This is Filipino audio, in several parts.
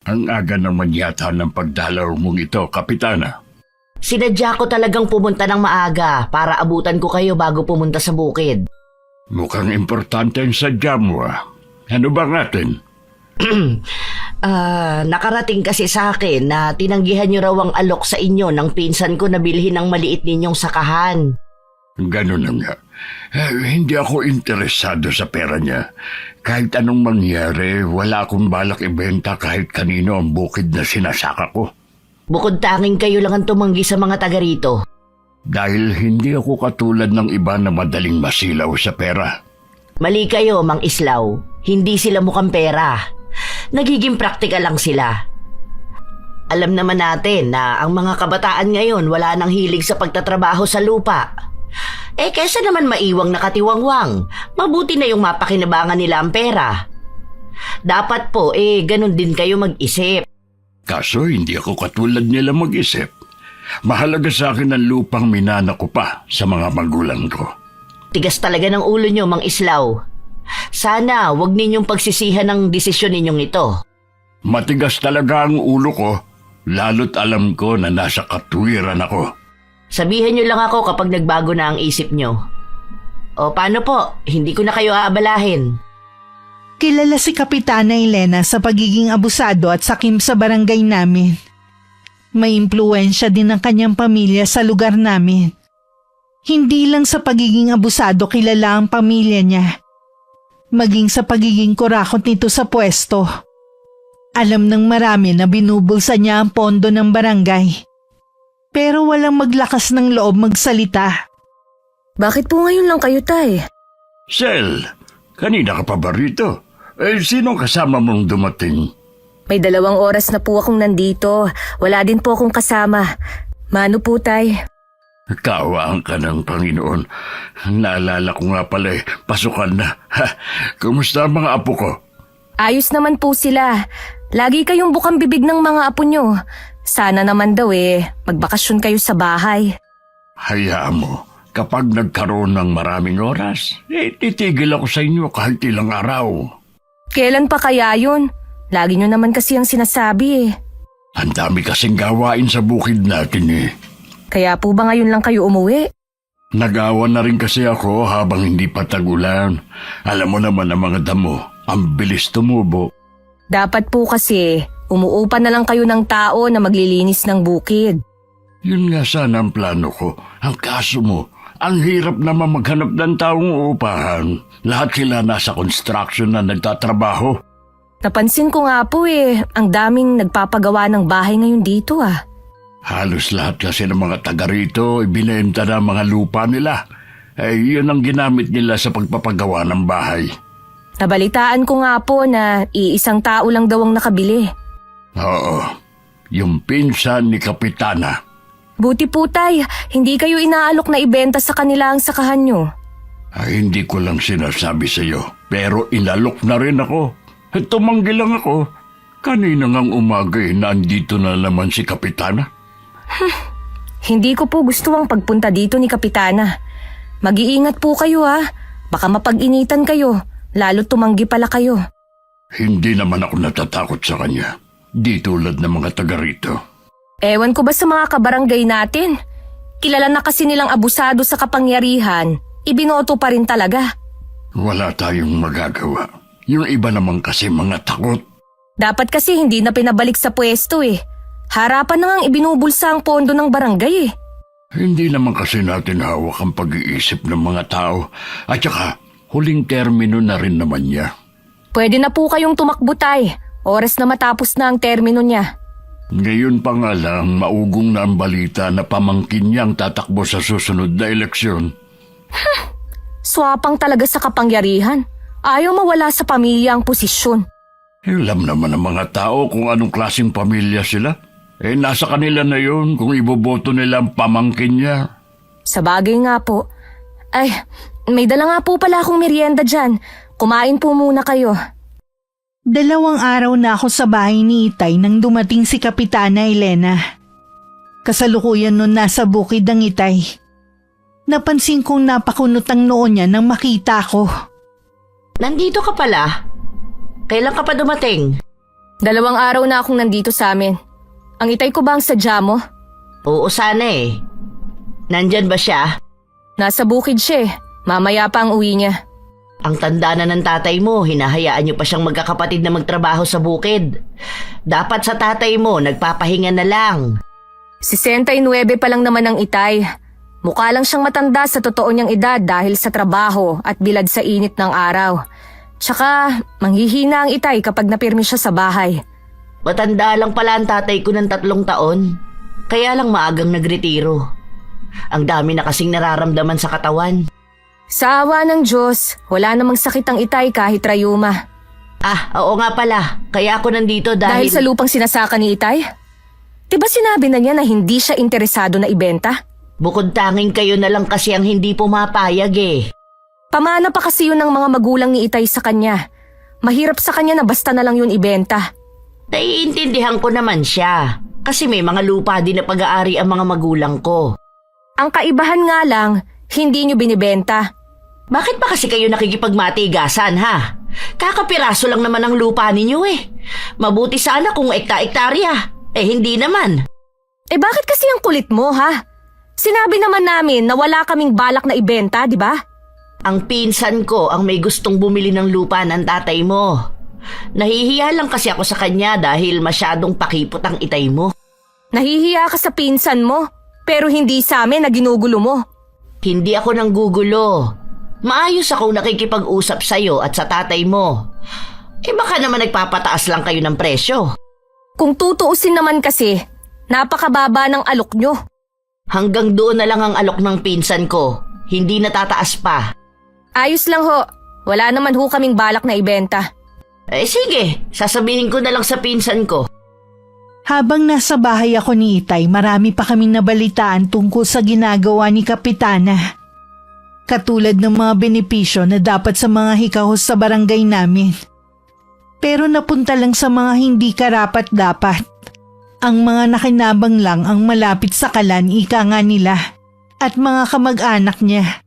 Ang aga naman yata ng pagdalaw mong ito, Kapitana. Sinadya ko talagang pumunta ng maaga para abutan ko kayo bago pumunta sa bukid. Mukhang importante ang sadya mo ah. Ano ba natin? Nakarating kasi sa akin na tinanggihan niyo raw ang alok sa inyo ng pinsan ko na bilhin ng maliit ninyong sakahan. Ganun na nga. Hindi ako interesado sa pera niya. Kahit anong mangyari, wala akong balak ibenta kahit kanino ang bukid na sinasaka ko. Bukod tanging kayo lang ang tumanggi sa mga taga rito. Dahil hindi ako katulad ng iba na madaling masilaw sa pera. Mali kayo, Mang Islaw. Hindi sila mukhang pera. Nagiging praktikal lang sila. Alam naman natin na ang mga kabataan ngayon wala nang hilig sa pagtatrabaho sa lupa. Kesa naman maiwang nakatiwangwang, mabuti na yung mapakinabangan nila ang pera. Dapat po, ganun din kayo mag-isip. Kaso hindi ako katulad nila mag-isip. Mahalaga sa akin ang lupang minana ko pa sa mga magulang ko. Tigas talaga ng ulo nyo, Mang Islaw. Sana wag ninyong pagsisihan ng desisyon ninyong ito. Matigas talaga ang ulo ko, lalo't alam ko na nasa katwiran ako. Sabihin nyo lang ako kapag nagbago na ang isip nyo. O paano po, hindi ko na kayo aabalahin. Kilala si Kapitana Elena sa pagiging abusado at sakim sa barangay namin. May impluwensya din ang kanyang pamilya sa lugar namin. Hindi lang sa pagiging abusado kilala ang pamilya niya, maging sa pagiging kurakot nito sa pwesto. Alam ng marami na binubulsa niya ang pondo ng barangay. Pero walang maglakas ng loob magsalita. Bakit po ngayon lang kayo, Tay? Sel, kanina ka pa ba rito? Sino kasama mong dumating? May 2 oras na po akong nandito. Wala din po akong kasama. Mano po, Tay? Kaawaan ka ng Panginoon. Naalala ko nga pala pasukan na. Kumusta ang mga apo ko? Ayos naman po sila. Lagi kayong bukang bibig ng mga apo nyo. Sana naman daw magbakasyon kayo sa bahay. Hayaan mo, kapag nagkaroon ng maraming oras, titigil ako sa inyo kahit ilang araw. Kailan pa kaya yun? Lagi nyo naman kasi ang sinasabi Ang dami kasing gawain sa bukid natin Kaya po ba ngayon lang kayo umuwi? Nag-awan na rin kasi ako habang hindi pa tag-ulan. Alam mo naman ang mga damo, ang bilis tumubo. Dapat po kasi umuupa na lang kayo ng tao na maglilinis ng bukid. Yun nga sana ang plano ko. Ang kaso mo, ang hirap naman maghanap ng taong uupahan. Lahat sila nasa construction na nagtatrabaho. Napansin ko nga po ang daming nagpapagawa ng bahay ngayon dito Halos lahat kasi ng mga taga rito ibinenta na mga lupa nila. Yun ang ginamit nila sa pagpapagawa ng bahay. Nabalitaan ko nga po na iisang tao lang daw ang nakabili. Oo, yung pinsan ni Kapitana. Buti po, Tay, hindi kayo inaalok na ibenta sa kanila ang sakahan nyo. Hindi ko lang sinasabi sa iyo, pero inalok na rin ako. Tumanggi lang ako. Kanina ngang umaga nandito na naman si Kapitana. Hindi ko po gusto ang pagpunta dito ni Kapitana. Mag-iingat po kayo Baka mapag-initan kayo, lalo tumanggi pala kayo. Hindi naman ako natatakot sa kanya. Di tulad ng mga taga rito. Ewan ko ba sa mga kabarangay natin? Kilala na kasi nilang abusado sa kapangyarihan. Ibinoto pa rin talaga. Wala tayong magagawa. Yung iba naman kasi mga takot. Dapat kasi hindi na pinabalik sa pwesto Harapan na ngang ibinubulsa ang pondo ng barangay Hindi naman kasi natin hawak ang pag-iisip ng mga tao. At saka, huling termino na rin naman niya. Pwede na po kayong tumakbo, Tay. Oras na matapos na ang termino niya. Ngayon pa nga lang, maugong na ang balita na pamangkin niyang tatakbo sa susunod na eleksyon. Swapang talaga sa kapangyarihan. Ayaw mawala sa pamilya ang posisyon. Alam naman ng mga tao kung anong klaseng pamilya sila. Nasa kanila na yun kung iboboto nila ang pamangkin niya. Sa bagay nga po. Ay, may dala nga po pala akong merienda dyan. Kumain po muna kayo. 2 araw na ako sa bahay ni Itay nang dumating si Kapitana Elena. Kasalukuyan nun nasa bukid ang Itay. Napansin kong napakunot ang noo niya nang makita ko. Nandito ka pala? Kailan ka pa dumating? 2 araw na akong nandito sa amin. Ang itay ko ba ang sadya mo? Oo sana eh. Nandyan ba siya? Nasa bukid siya eh. Mamaya pa ang uwi niya. Ang tanda na ng tatay mo, hinahayaan niyo pa siyang magkakapatid na magtrabaho sa bukid. Dapat sa tatay mo, nagpapahinga na lang. 69 pa lang naman ang itay. Mukha lang siyang matanda sa totoo niyang edad dahil sa trabaho at bilad sa init ng araw. Tsaka, manghihina ang itay kapag napirmi siya sa bahay. Matanda lang pala ang tatay ko ng 3 taon. Kaya lang maagang nagretiro. Ang dami na kasing nararamdaman sa katawan. Sa awa ng Diyos, wala namang sakit ang itay kahit rayuma. Ah, oo nga pala. Kaya ako nandito Dahil sa lupang sinasaka ni itay? Diba sinabi na niya na hindi siya interesado na ibenta? Bukod tanging kayo na lang kasi ang hindi pumapayag eh. Pamana pa kasi yun ng mga magulang ni itay sa kanya. Mahirap sa kanya na basta na lang yun ibenta. Naiintindihan ko naman siya. Kasi may mga lupa din na pag-aari ang mga magulang ko. Ang kaibahan nga lang, hindi nyo binibenta. Bakit ba kasi kayo nakikipagmatigasan ha? Kakapiraso lang naman ang lupa ninyo eh. Mabuti sana kung ekta-ektarya. Eh hindi naman. Eh bakit kasi ang kulit mo ha? Sinabi naman namin na wala kaming balak na ibenta, di ba? Ang pinsan ko ang may gustong bumili ng lupa ng tatay mo. Nahihiya lang kasi ako sa kanya dahil masyadong pakipot ang itay mo. Nahihiya ka sa pinsan mo, pero hindi sa amin na ginugulo mo. Hindi ako nang gugulo. Maayos akong nakikipag-usap sa'yo at sa tatay mo. Eh baka naman nagpapataas lang kayo ng presyo. Kung tutuusin naman kasi, napakababa ng alok nyo. Hanggang doon na lang ang alok ng pinsan ko. Hindi natataas pa. Ayos lang ho, wala naman ho kaming balak na ibenta. Eh sige, sasabihin ko na lang sa pinsan ko. Habang nasa bahay ako ni Itay, marami pa kaming nabalitaan tungkol sa ginagawa ni Kapitana. Katulad ng mga benepisyo na dapat sa mga hikahos sa barangay namin. Pero napunta lang sa mga hindi karapat-dapat. Ang mga nakinabang lang ang malapit sa kalan, ika nga nila, at mga kamag-anak niya.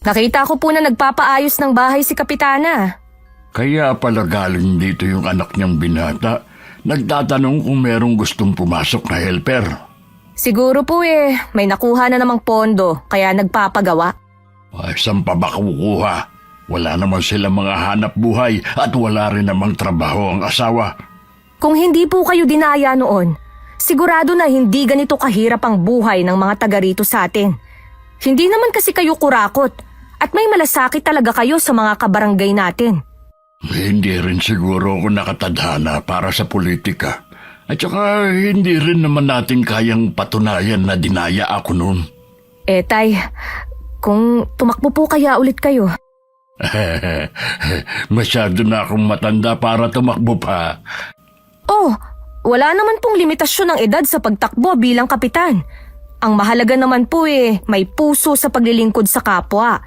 Nakita ko po na nagpapaayos ng bahay si Kapitana. Kaya pala galing dito yung anak niyang binata. Nagtatanong kung merong gustong pumasok na helper. Siguro po may nakuha na namang pondo kaya nagpapagawa. Ay, saan pa ba kukuha? Wala naman sila mga hanap buhay at wala rin namang trabaho ang asawa. Kung hindi po kayo dinaya noon, sigurado na hindi ganito kahirap ang buhay ng mga taga rito sa atin. Hindi naman kasi kayo kurakot at may malasakit talaga kayo sa mga kabarangay natin. Hindi rin siguro ako nakatadhana para sa politika. At saka hindi rin naman natin kayang patunayan na dinaya ako noon. Tay, kung tumakbo po kaya ulit kayo. Masyado na akong matanda para tumakbo pa. Oh, wala naman pong limitasyon ng edad sa pagtakbo bilang kapitan. Ang mahalaga naman po may puso sa paglilingkod sa kapwa.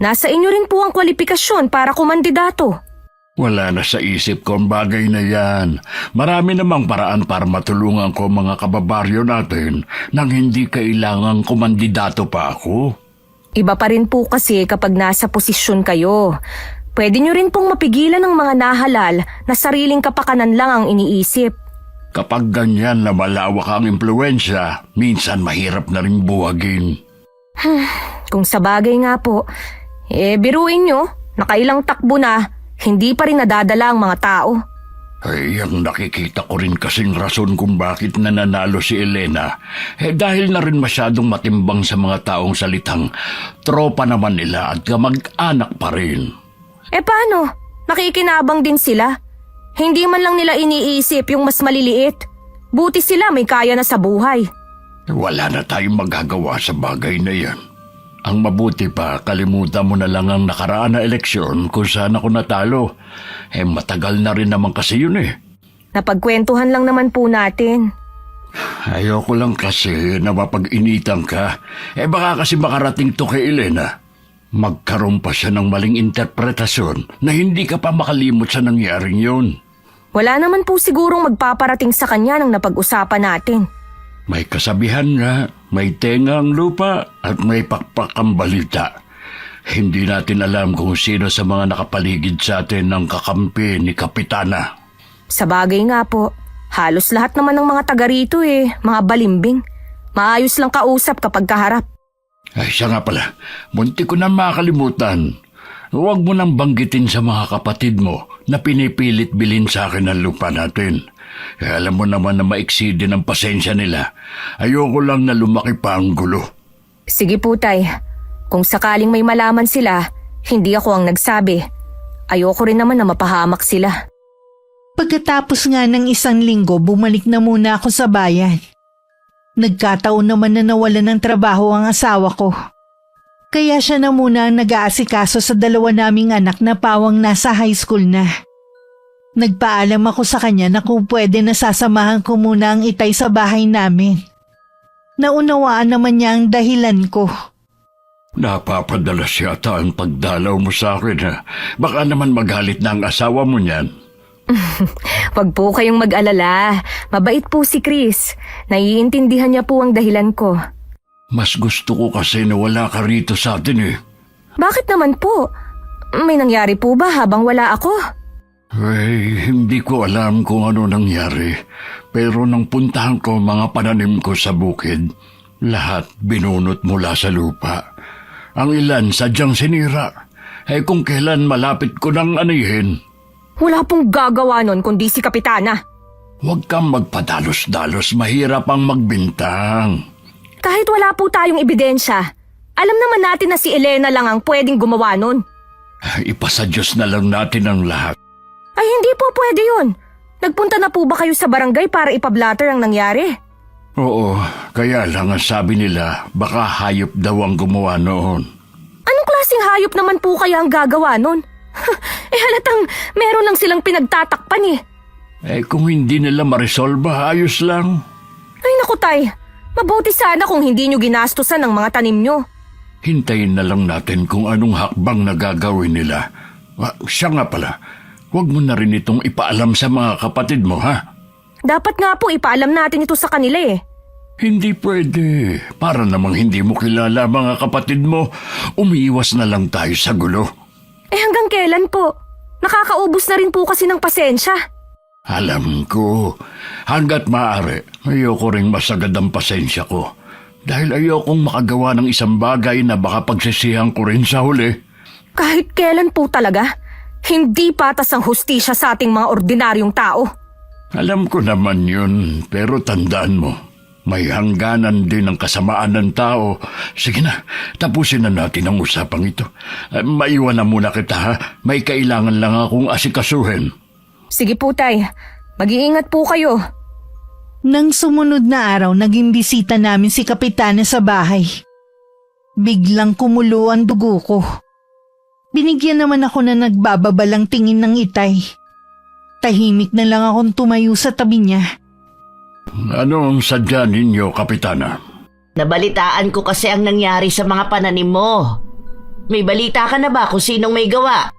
Nasa inyo rin po ang kwalifikasyon para kumandidato. Wala na sa isip ko ang bagay na yan. Marami namang paraan para matulungan ko mga kababaryo natin nang hindi kailangang kumandidato pa ako. Iba pa rin po kasi kapag nasa posisyon kayo. Pwede nyo rin pong mapigilan ng mga nahalal na sariling kapakanan lang ang iniisip. Kapag ganyan na malawak ang impluensya, minsan mahirap na rin buwagin. Kung sa bagay nga po, biruin nyo, nakailang takbo na, hindi pa rin nadadala ang mga tao. Ay, ang nakikita ko rin kasing rason kung bakit nananalo si Elena. Dahil na rin masyadong matimbang sa mga taong salitang tropa naman nila at kamag-anak pa rin. Paano? Nakikinabang din sila. Hindi man lang nila iniisip yung mas maliliit. Buti sila may kaya na sa buhay. Wala na tayong magagawa sa bagay na yan. Ang mabuti pa, kalimutan mo na lang ang nakaraan na eleksyon kung saan ako natalo. Matagal na rin naman kasi yun Napagkwentuhan lang naman po natin. Ayoko lang kasi na mapag-initan ka. Baka kasi makarating to kay Elena. Magkaroon pa siya ng maling interpretasyon na hindi ka pa makalimot sa nangyaring yun. Wala naman po sigurong magpaparating sa kanya nang napag-usapan natin. May kasabihan nga, may tenga ang lupa at may pakpak ang balita. Hindi natin alam kung sino sa mga nakapaligid sa atin ang kakampi ni Kapitana. Sa bagay nga po, halos lahat naman ng mga taga rito mga balimbing. Maayos lang kausap kapag kaharap. Ay, siya nga pala. Munti ko na makalimutan. Huwag mo nang banggitin sa mga kapatid mo na pinipilit bilhin sa akin ang lupa natin. Alam mo naman na maiksi din ang pasensya nila. Ayoko lang na lumaki pa ang gulo. Sige po, Tay. Kung sakaling may malaman sila, hindi ako ang nagsabi. Ayoko rin naman na mapahamak sila. Pagkatapos nga ng 1 linggo, bumalik na muna ako sa bayan. Nagkataon naman na nawalan ng trabaho ang asawa ko. Kaya siya na muna ang nag-aasikaso sa 2 naming anak na pawang nasa high school na. Nagpaalam ako sa kanya na kung pwede na sasamahan ko muna ang itay sa bahay namin. Naunawaan naman niya ang dahilan ko. Napapadalas yata ang pagdalaw mo sa akin, ha? Baka naman magalit na ang asawa mo niyan. Wag po kayong mag-alala. Mabait po si Chris. Naiintindihan niya po ang dahilan ko. Mas gusto ko kasi na wala ka rito sa atin, eh. Bakit naman po? May nangyari po ba habang wala ako? Ay, hindi ko alam kung ano nangyari. Pero nang puntahan ko mga pananim ko sa bukid, lahat binunot mula sa lupa. Ang ilan sadyang sinira. Kung kailan malapit ko nang anihin. Wala pong gagawa nun kundi si Kapitana. Huwag kang magpadalos-dalos, mahirap ang magbintang. Kahit wala po tayong ebidensya, alam naman natin na si Elena lang ang pwedeng gumawa nun. Ipasa Diyos na lang natin ang lahat. Ay hindi po pwede yun. Nagpunta na po ba kayo sa barangay para ipablatter ang nangyari? Oo, kaya lang ang sabi nila, baka hayop daw ang gumawa noon. Anong klaseng hayop naman po kaya ang gagawa nun? Halatang meron lang silang pinagtatakpan Kung hindi nila maresolba, ayos lang. Ay naku, Tay, mabuti sana kung hindi nyo ginastusan ang mga tanim nyo. Hintayin na lang natin kung anong hakbang na gagawin nila. Siya nga pala, huwag mo na rin itong ipaalam sa mga kapatid mo, ha? Dapat nga po ipaalam natin ito sa kanila Hindi pwede. Para namang hindi mo kilala mga kapatid mo, umiiwas na lang tayo sa gulo. Hanggang kailan po? Nakakaubos na rin po kasi ng pasensya. Alam ko, hanggat maaari, ayoko ring masagad ang pasensya ko. Dahil ayokong makagawa ng isang bagay na baka pagsisihan ko rin sa huli. Kahit kailan po talaga, hindi patas ang hustisya sa ating mga ordinaryong tao. Alam ko naman yun, pero tandaan mo, may hangganan din ang kasamaan ng tao. Sige na, tapusin na natin ang usapang ito. Maiwan na muna kita, ha? May kailangan lang akong asikasuhin. Sige po, Tay. Mag-iingat po kayo. Nang sumunod na araw, naging bisita namin si Kapitana sa bahay. Biglang kumulo ang dugo ko. Binigyan naman ako na nagbababalang tingin ng itay. Tahimik na lang akong tumayo sa tabi niya. Ano ang sadya ninyo, Kapitana? Nabalitaan ko kasi ang nangyari sa mga pananim mo. May balita ka na ba kung sinong may gawa?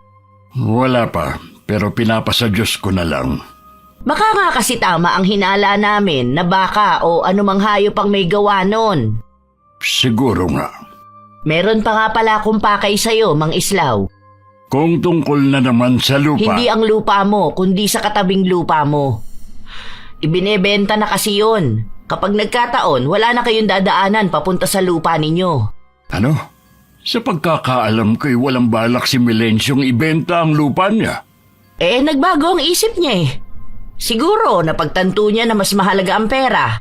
Wala pa, pero pinapasa Diyos ko na lang. Baka nga kasi tama ang hinala namin na baka o anumang hayop ang may gawa nun. Siguro nga. Meron pa nga pala akong pakay sa'yo, Mang Islaw. Kung tungkol na naman sa lupa... Hindi ang lupa mo, kundi sa katabing lupa mo. Ibinebenta na kasi yun. Kapag nagkataon, wala na kayong dadaanan papunta sa lupa ninyo. Ano? Sa pagkakaalam ko'y walang balak si Melensyong ibenta ang lupa niya. Nagbago ang isip niya Siguro napagtanto niya na mas mahalaga ang pera.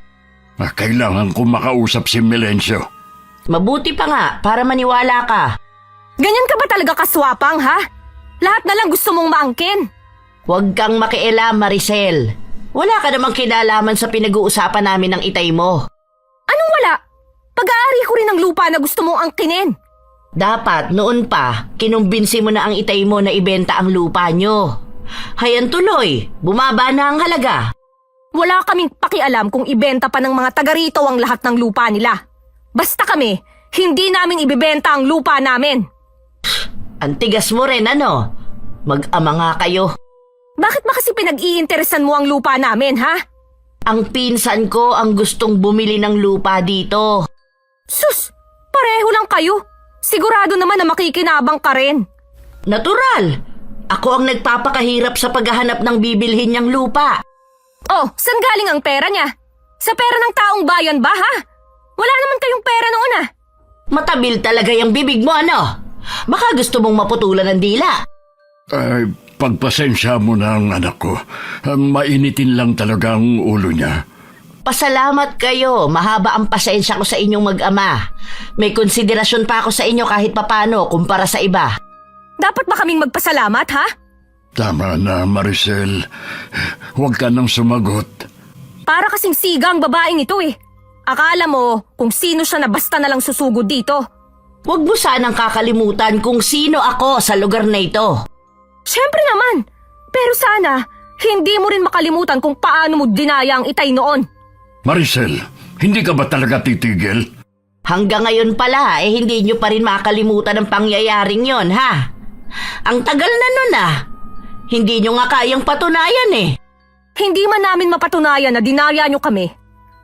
Kailangan ko makausap si Melensyo. Mabuti pa nga para maniwala ka. Ganyan ka ba talaga kaswapang, ha? Lahat na lang gusto mong maangkin. Huwag kang makialam, Maricel. Wala ka namang kinalaman sa pinag-uusapan namin ng itay mo. Anong wala? Pag-aari ko rin ang lupa na gusto mong angkinin. Dapat noon pa, kinumbinsi mo na ang itay mo na ibenta ang lupa nyo. Hayan tuloy, bumaba na ang halaga. Wala kaming pakialam kung ibenta pa ng mga taga rito ang lahat ng lupa nila. Basta kami, hindi namin ibibenta ang lupa namin. Ang tigas mo rin, ano? Mag-ama nga kayo. Bakit ba kasi pinag-iinteresan mo ang lupa namin, ha? Ang pinsan ko ang gustong bumili ng lupa dito. Sus! Pareho lang kayo. Sigurado naman na makikinabang ka rin. Natural! Ako ang nagpapakahirap sa paghahanap ng bibilhin niyang lupa. Oh, saan galing ang pera niya? Sa pera ng taong bayan ba, ha? Wala naman kayong pera noon, ah. Matabil talaga yung bibig mo, ano? Baka gusto mong maputulan ng dila. Ay, pagpasensya mo na ang anak ko. Mainitin lang talaga ang ulo niya. Pasalamat kayo. Mahaba ang pasensya ko sa inyong mag-ama. May konsiderasyon pa ako sa inyo kahit papano kumpara sa iba. Dapat ba kaming magpasalamat, ha? Tama na, Maricel. Huwag ka nang sumagot. Para kasing siga ang babaeng ito, eh. Akala mo kung sino siya na basta na lang susugod dito. Huwag mo sanang kakalimutan kung sino ako sa lugar na ito. Siyempre naman. Pero sana, hindi mo rin makalimutan kung paano mo dinaya ang itay noon. Maricel, hindi ka ba talaga titigil? Hanggang ngayon pala, hindi nyo pa rin makalimutan ang pangyayaring yon, ha? Ang tagal na nun, ah. Hindi nyo nga kayang patunayan, eh. Hindi man namin mapatunayan na dinaya nyo kami.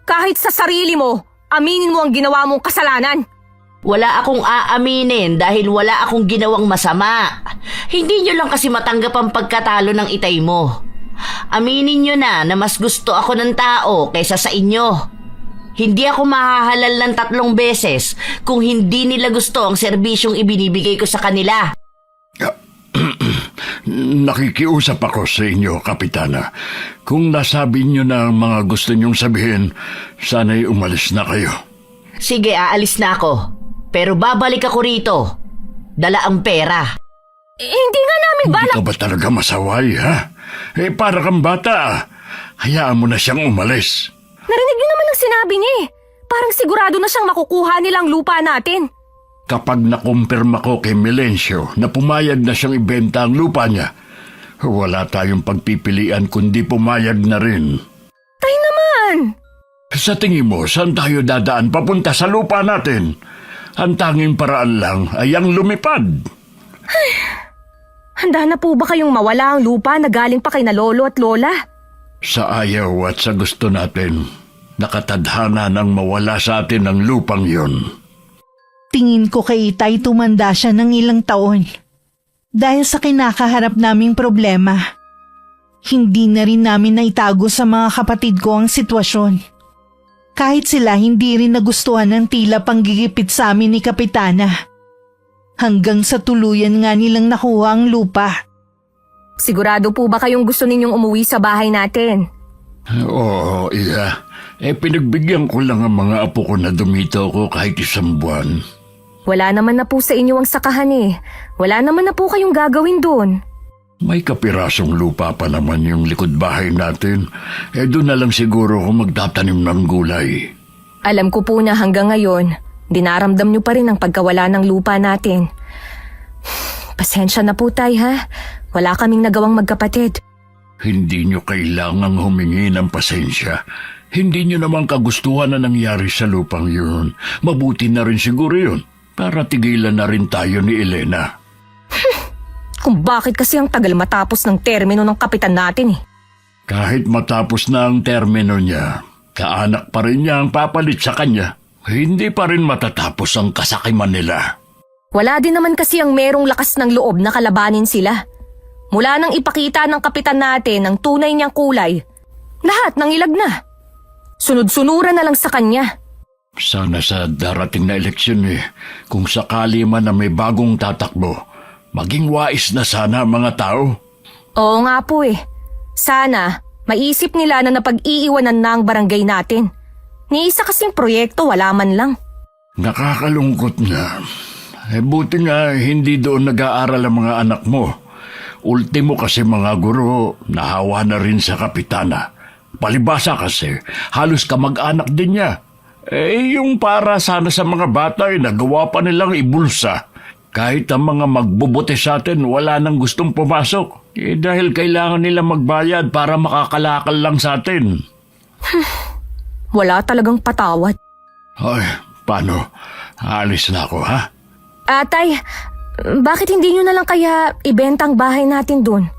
Kahit sa sarili mo, aminin mo ang ginawa mong kasalanan. Wala akong aaminin dahil wala akong ginawang masama. Hindi nyo lang kasi matanggap ang pagkatalo ng itay mo. Aminin nyo na mas gusto ako ng tao kaysa sa inyo. Hindi ako mahahalal ng 3 beses kung hindi nila gusto ang serbisyong ibinibigay ko sa kanila. Nakikiusap ako sa inyo, Kapitana. Kung nasabi niyo na ang mga gusto niyong sabihin, sana'y umalis na kayo. Sige, aalis na ako. Pero babalik ako rito. Dala ang pera. Hindi nga namin balak. Hindi ka ba talaga masaway, ha? Para kang bata. Hayaan mo na siyang umalis. Narinig niyo naman ang sinabi niya, eh. Parang sigurado na siyang makukuha nilang lupa natin. Kapag nakumpirma ko kay Melencio na pumayag na siyang ibenta ang lupa niya, wala tayong pagpipilian kundi pumayag na rin. Tay naman! Sa tingin mo, saan tayo dadaan papunta sa lupa natin? Ang tanging paraan lang ay ang lumipad. Handa na po ba kayong mawala ang lupa na galing pa kay na lolo at lola? Sa ayaw at sa gusto natin, nakatadhana nang mawala sa atin ang lupang yon. Tingin ko kay Itay tumanda siya ng ilang taon. Dahil sa kinakaharap naming problema, hindi na rin namin naitago sa mga kapatid ko ang sitwasyon. Kahit sila hindi rin nagustuhan ng tila panggigipit sa amin ni Kapitana. Hanggang sa tuluyan nga nilang nakuha ang lupa. Sigurado po ba kayong gusto ninyong umuwi sa bahay natin? Oo, iya. Pinagbigyan ko lang ang mga apo ko na dumito ko kahit 1 buwan. Wala naman na po sa inyo ang sakahan, eh. Wala naman na po kayong gagawin doon. May kapirasong lupa pa naman yung likod bahay natin. Doon na lang siguro ako magtatanim ng gulay. Alam ko po na hanggang ngayon, dinaramdam niyo pa rin ang pagkawala ng lupa natin. Pasensya na po, Tay, ha? Wala kaming nagawang magkapatid. Hindi nyo kailangang humingi ng pasensya. Hindi nyo naman kagustuhan na nangyari sa lupang yun. Mabuti na rin siguro yun para tigilan na rin tayo ni Elena. Kung bakit kasi ang tagal matapos ng termino ng kapitan natin, eh. Kahit matapos na ang termino niya, kaanak pa rin niya ang papalit sa kanya. Hindi pa rin matatapos ang kasakiman nila. Wala din naman kasi ang merong lakas ng loob na kalabanin sila. Mula nang ipakita ng kapitan natin ang tunay niyang kulay, lahat nang ilag na. Sunod-sunuran na lang sa kanya. Sana sa darating na eleksyon kung sakali man na may bagong tatakbo, maging wais na sana ang mga tao. Oo nga po, eh. Sana, maisip nila na napag-iiwanan na ang barangay natin. Ni isa kasing proyekto, wala man lang. Nakakalungkot nga. Buti nga hindi doon nag-aaral ang mga anak mo. Ultimo kasi mga guro, nahawa na rin sa kapitana. Palibasa kasi, halos kamag-anak din niya. Yung para sana sa mga bata ay nagawa pa nilang ibulsa. Kahit ang mga magbubuti sa atin, wala nang gustong pumasok. Dahil kailangan nila magbayad para makakalakal lang sa atin. Wala talagang patawad. Ay, paano? Alis na ako, ha? Atay, bakit hindi nyo na lang kaya ibenta ang bahay natin dun?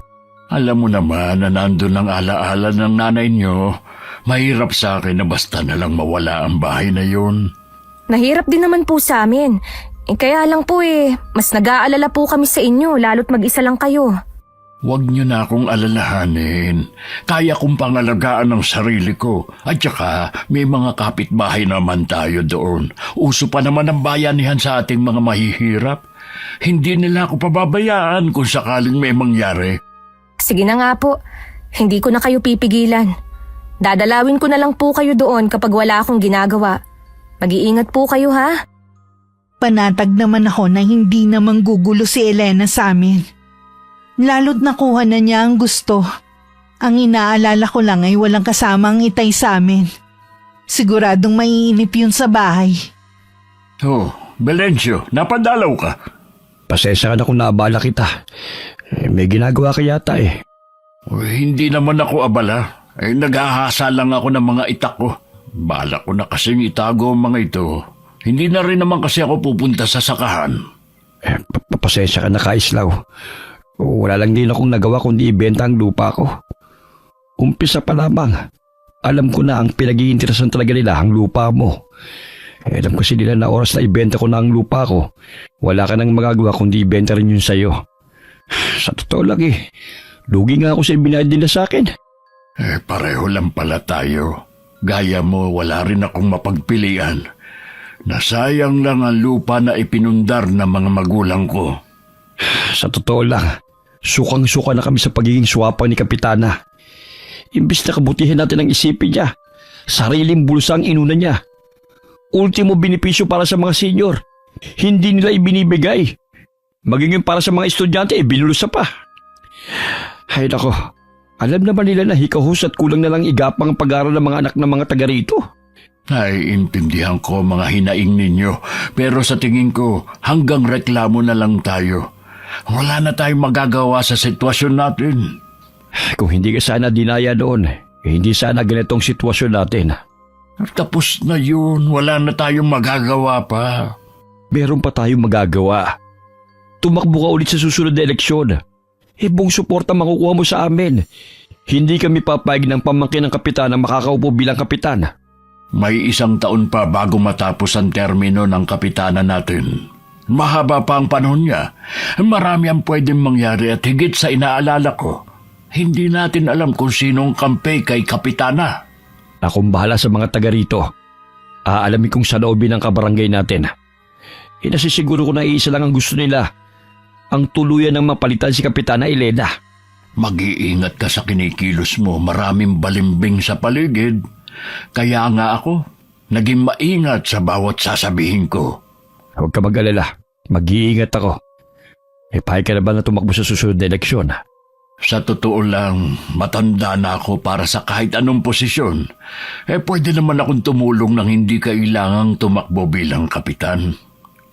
Alam mo naman na nandun ang alaala ng nanay niyo. Mahirap sa akin na basta na lang mawala ang bahay na yun. Nahirap din naman po sa amin. Kaya lang po mas nag-aalala po kami sa inyo lalo't mag-isa lang kayo. Huwag niyo na akong alalahanin. Kaya kong pangalagaan ang sarili ko. At saka, may mga kapitbahay naman tayo doon. Uso pa naman ang bayanihan sa ating mga mahihirap. Hindi nila ako pababayaan kung sakaling may mangyari. Sige na nga po, hindi ko na kayo pipigilan. Dadalawin ko na lang po kayo doon kapag wala akong ginagawa. Mag-iingat po kayo ha. Panatag naman ako na hindi na manggugulo si Elena sa amin. Lalo't nakuha na niya ang gusto. Ang inaalala ko lang ay walang kasamang itay sa amin. Siguradong maiinip yun sa bahay. Oh, Belencio, napadalaw ka. Pasensya ka na kung naabala kita. May ginagawa ka yata eh. Hindi naman ako abala. Naghahasa lang ako ng mga itak ko. Bala ko na kasing itago ang mga ito. Hindi na rin naman kasi ako pupunta sa sakahan. Pasensya ka na, Kaislaw. Wala lang din akong nagawa kundi ibenta ang lupa ko. Umpisa pa lamang. Alam ko na ang pinag-iinteresan talaga nila ang lupa mo. Alam kasi nila na oras na ibenta ko na ang lupa ko. Wala ka nang magagawa kundi ibenta rin yun sa'yo. Sa totoo lang lugi nga ako sa ibinayad nila sa akin. Pareho lang pala tayo. Gaya mo, wala rin akong mapagpilian. Nasayang lang ang lupa na ipinundar ng mga magulang ko. Sa totoo lang, sukang-suka na kami sa pagiging swapang ni Kapitana. Imbis na kabutihin natin ang isipin niya, sariling bulsa ang inuna niya. Ultimo benepisyo para sa mga senior, hindi nila ibinibigay. Magiging para sa mga estudyante, binulusa pa. Hay nako, alam naman nila na hikahus at kulang na lang igapang ang pag-aaral ng mga anak ng mga taga rito. Ay, intindihan ko mga hinaing ninyo, pero sa tingin ko, hanggang reklamo na lang tayo. Wala na tayong magagawa sa sitwasyon natin. Kung hindi ka sana dinaya doon, hindi sana ganitong sitwasyon natin. Tapos na yun, wala na tayong magagawa pa. Meron pa tayong magagawa. Tumakbo ka ulit sa susunod na eleksyon. Buong suporta makukuha mo sa amin. Hindi kami papayag ng pamangkin ng kapitan na makakaupo bilang kapitan. May 1 taon pa bago matapos ang termino ng kapitana natin. Mahaba pa ang panahon niya. Marami ang pwedeng mangyari at higit sa inaalala ko. Hindi natin alam kung sinong kampe kay kapitana. Akong bahala sa mga taga rito. Aalamin kong sa loobin ng kabarangay natin. Inasisiguro ko na iisa lang ang gusto nila. Ang tuluyan ng mapalitan si Kapitana Elena. Mag-iingat ka sa kinikilos mo. Maraming balimbing sa paligid. Kaya nga ako, naging maingat sa bawat sasabihin ko. Huwag ka mag-alala. Mag-iingat ako. Pahig ka na ba na tumakbo sa susunod na eleksyon? Sa totoo lang, matanda na ako para sa kahit anong posisyon. Pwede naman akong tumulong nang hindi kailangang tumakbo bilang kapitan.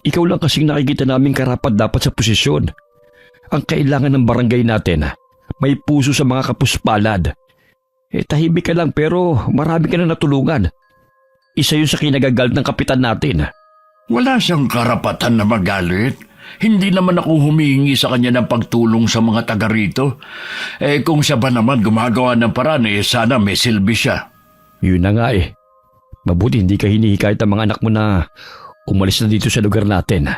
Ikaw lang kasing nakikita naming karapat dapat sa posisyon. Ang kailangan ng barangay natin, may puso sa mga kapuspalad. Tahimik ka lang pero marami ka na natulungan. Isa yun sa kinagagalit ng kapitan natin. Wala siyang karapatan na magalit. Hindi naman ako humihingi sa kanya ng pagtulong sa mga taga rito. Kung siya ba naman gumagawa ng paraan, sana may silbi siya. Yun na nga Mabuti hindi ka hinihikayat ang mga anak mo na umalis na dito sa lugar natin.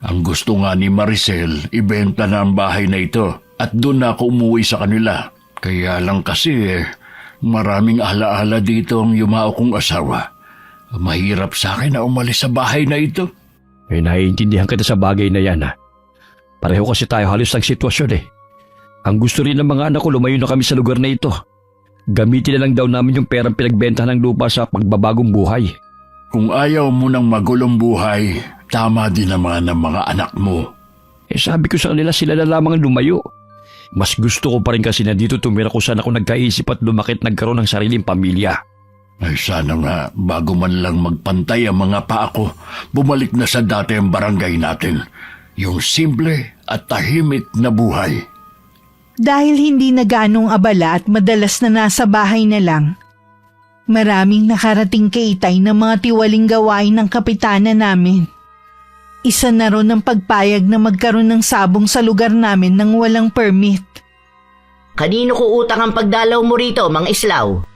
Ang gusto nga ni Maricel, ibenta na ang bahay na ito at doon na ako umuwi sa kanila. Kaya lang kasi maraming alaala dito ang yumao kong asawa. Mahirap sa akin na umalis sa bahay na ito. Naiintindihan kita sa bagay na yan. Pareho kasi tayo halos ng sitwasyon Ang gusto rin ng mga anak ko lumayo na kami sa lugar na ito. Gamitin na lang daw namin yung perang pinagbentahan ng lupa sa pagbabagong buhay. Kung ayaw mo ng magulong buhay, tama din naman ang mga anak mo. Sabi ko sa kanila sila na lamang ang lumayo. Mas gusto ko pa rin kasi na dito tumira kung saan ako nagkaisip at lumakit nagkaroon ng sariling pamilya. Ay sana nga, bago man lang magpantay ang mga paa ko, bumalik na sa dati ang barangay natin. Yung simple at tahimik na buhay. Dahil hindi na ganong abala at madalas na nasa bahay na lang, maraming nakarating kay Itay ng mga tiwaling gawain ng kapitana namin. Isa na ron ang pagpayag na magkaroon ng sabong sa lugar namin nang walang permit. Kanino ko utang ang pagdalaw mo rito, Mang Islaw?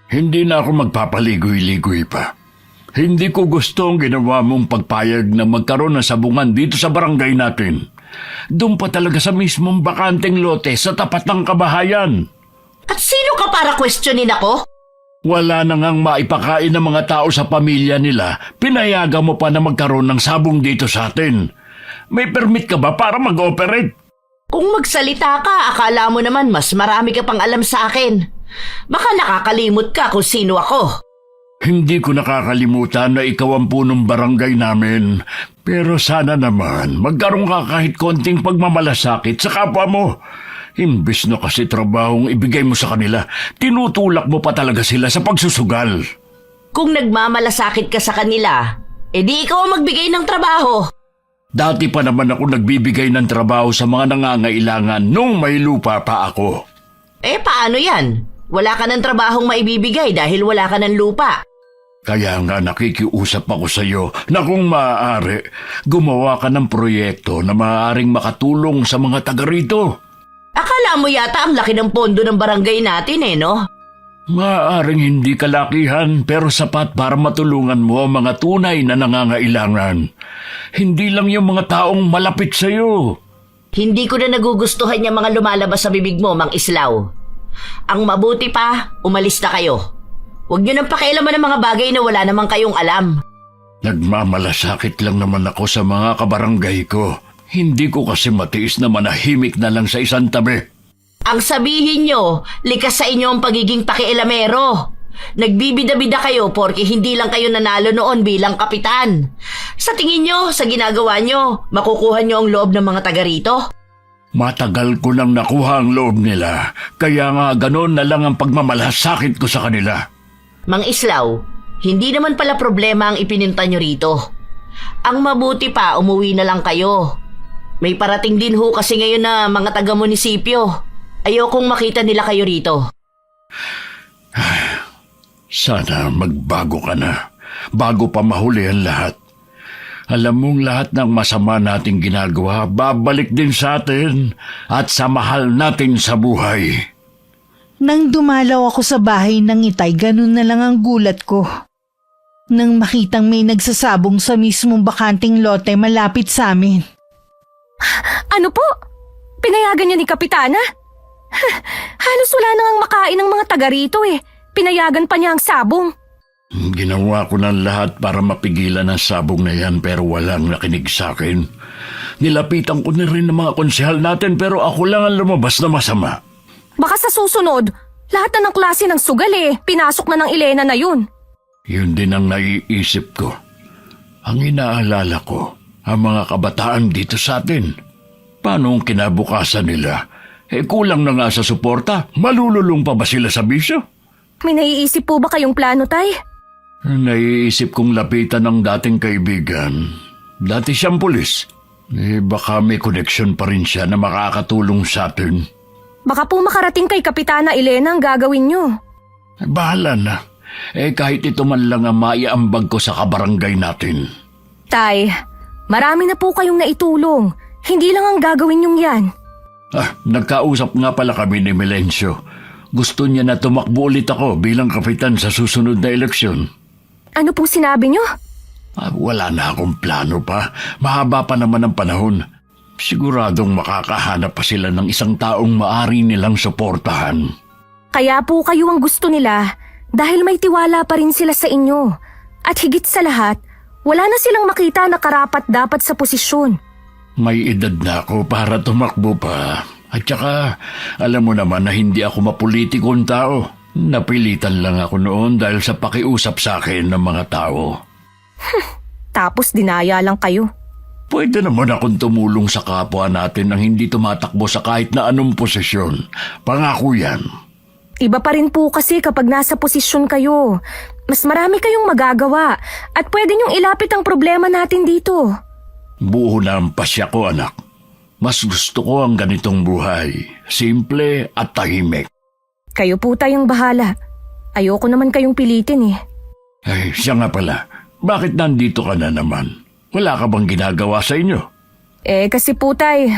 Hindi na ako magpapaligoy-ligoy pa. Hindi ko gusto ang ginawa mong pagpayag na magkaroon ng sabungan dito sa barangay natin. Doon pa talaga sa mismong bakanteng lote sa tapat ng kabahayan. At sino ka para questionin ako? Wala na ngang maipakain ng mga tao sa pamilya nila, pinayagan mo pa na magkaroon ng sabong dito sa atin. May permit ka ba para mag-operate? Kung magsalita ka, akala mo naman mas marami ka pang alam sa akin. Baka nakakalimot ka kung sino ako. Hindi ko nakakalimutan na ikaw ang punong barangay namin. Pero sana naman magkaroon ka kahit konting pagmamalasakit sa kapwa mo. Imbis na kasi trabahong ibigay mo sa kanila, tinutulak mo pa talaga sila sa pagsusugal. Kung nagmamalasakit ka sa kanila, edi ikaw ang magbigay ng trabaho. Dati pa naman ako nagbibigay ng trabaho sa mga nangangailangan nung may lupa pa ako. Eh paano yan? Wala ka ng trabahong maibibigay dahil wala ka ng lupa. Kaya nga nakikiusap ako sa iyo na kung maaari, gumawa ka ng proyekto na maaaring makatulong sa mga taga rito. Akala mo yata ang laki ng pondo ng barangay natin no? Maaaring hindi kalakihan pero sapat para matulungan mo ang mga tunay na nangangailangan. Hindi lang yung mga taong malapit sa iyo. Hindi ko na nagugustuhan yung mga lumalabas sa bibig mo, Mang Islaw. Ang mabuti pa, umalis na kayo. Huwag niyo nang pakialaman ng mga bagay na wala namang kayong alam. Nagmamalasakit lang naman ako sa mga kabarangay ko. Hindi ko kasi matiis na manahimik na lang sa isang tabi. Ang sabihin nyo, likas sa inyo ang pagiging pakialamero. Nagbibida-bida kayo porke hindi lang kayo nanalo noon bilang kapitan. Sa tingin nyo, sa ginagawa nyo, makukuha nyo ang loob ng mga taga rito? Matagal ko nang nakuha ang loob nila, kaya nga ganon na lang ang pagmamalasakit ko sa kanila. Mang Islaw, hindi naman pala problema ang ipininta nyo rito. Ang mabuti pa, umuwi na lang kayo. May parating din ho kasi ngayon na mga taga-munisipyo. Ayokong makita nila kayo rito. Sana magbago ka na, bago pa mahuli ang lahat. Alam mong lahat ng masama nating ginagawa, babalik din sa atin at sa mahal natin sa buhay. Nang dumalaw ako sa bahay ng itay, ganun na lang ang gulat ko. Nang makitang may nagsasabong sa mismong bakanting lote malapit sa amin. Ano po? Pinayagan niya ni Kapitana? Halos wala nang makain ng mga taga rito Pinayagan pa niya ang sabong. Ginawa ko ng lahat para mapigilan ang sabong na yan pero walang nakinig sa akin. Nilapitan ko na rin ng mga konsehal natin pero ako lang ang lumabas na masama. Baka sa susunod, lahat na ng klase ng sugal pinasok na ng Elena na yun. Yun din ang naiisip ko. Ang inaalala ko, ang mga kabataan dito sa atin. Paano ang kinabukasan nila? Kulang na nga sa suporta. Malululong pa ba sila sa bisyo? May naiisip po ba kayong plano, Tay? Naiisip kong lapitan ng dating kaibigan. Dati siyang pulis. Baka may koneksyon pa rin siya na makakatulong sa atin. Baka po makarating kay Kapitana Elena ang gagawin nyo. Bahala na. Kahit ito man lang ang maiambag ko sa kabarangay natin. Tay, marami na po kayong naitulong. Hindi lang ang gagawin nyong yan. Nagkausap nga pala kami ni Melencio. Gusto niya na tumakbo ulit ako bilang kapitan sa susunod na eleksyon. Ano po sinabi nyo? Wala na akong plano pa. Mahaba pa naman ang panahon. Siguradong makakahanap pa sila ng isang taong maari nilang suportahan. Kaya po kayo ang gusto nila dahil may tiwala pa rin sila sa inyo. At higit sa lahat, wala na silang makita na karapat dapat sa posisyon. May edad na ako para tumakbo pa. At saka, alam mo naman na hindi ako mapolitikong tao. Napilitan lang ako noon dahil sa pakiusap sa akin ng mga tao. Tapos dinaya lang kayo. Pwede naman akong tumulong sa kapwa natin nang hindi tumatakbo sa kahit na anong posisyon. Pangako yan. Iba pa rin po kasi kapag nasa posisyon kayo. Mas marami kayong magagawa at pwede niyong ilapit ang problema natin dito. Buo na ang pasya ko, anak. Mas gusto ko ang ganitong buhay. Simple at tahimik. Kayo po tayong bahala. Ayoko naman kayong pilitin Siya nga pala. Bakit nandito ka na naman? Wala ka bang ginagawa sa inyo? Kasi po tay,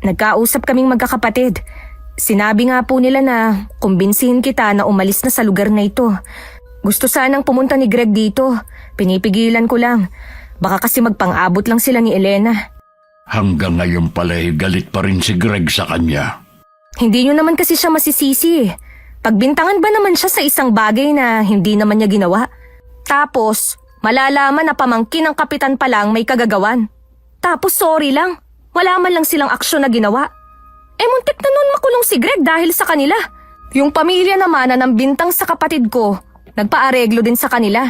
nagkausap kaming magkakapatid. Sinabi nga po nila na kumbinsihin kita na umalis na sa lugar na ito. Gusto sanang pumunta ni Greg dito. Pinipigilan ko lang. Baka kasi magpang-abot lang sila ni Elena. Hanggang ngayon pala'y galit pa rin si Greg sa kanya. Hindi nyo naman kasi siya masisisi. Pagbintangan ba naman siya sa isang bagay na hindi naman niya ginawa? Tapos, malalaman na pamangkin ng kapitan pa lang may kagagawan. Tapos sorry lang, wala man lang silang aksyon na ginawa. Muntik na nun makulong si Greg dahil sa kanila. Yung pamilya naman na nambintang sa kapatid ko, nagpaareglo din sa kanila.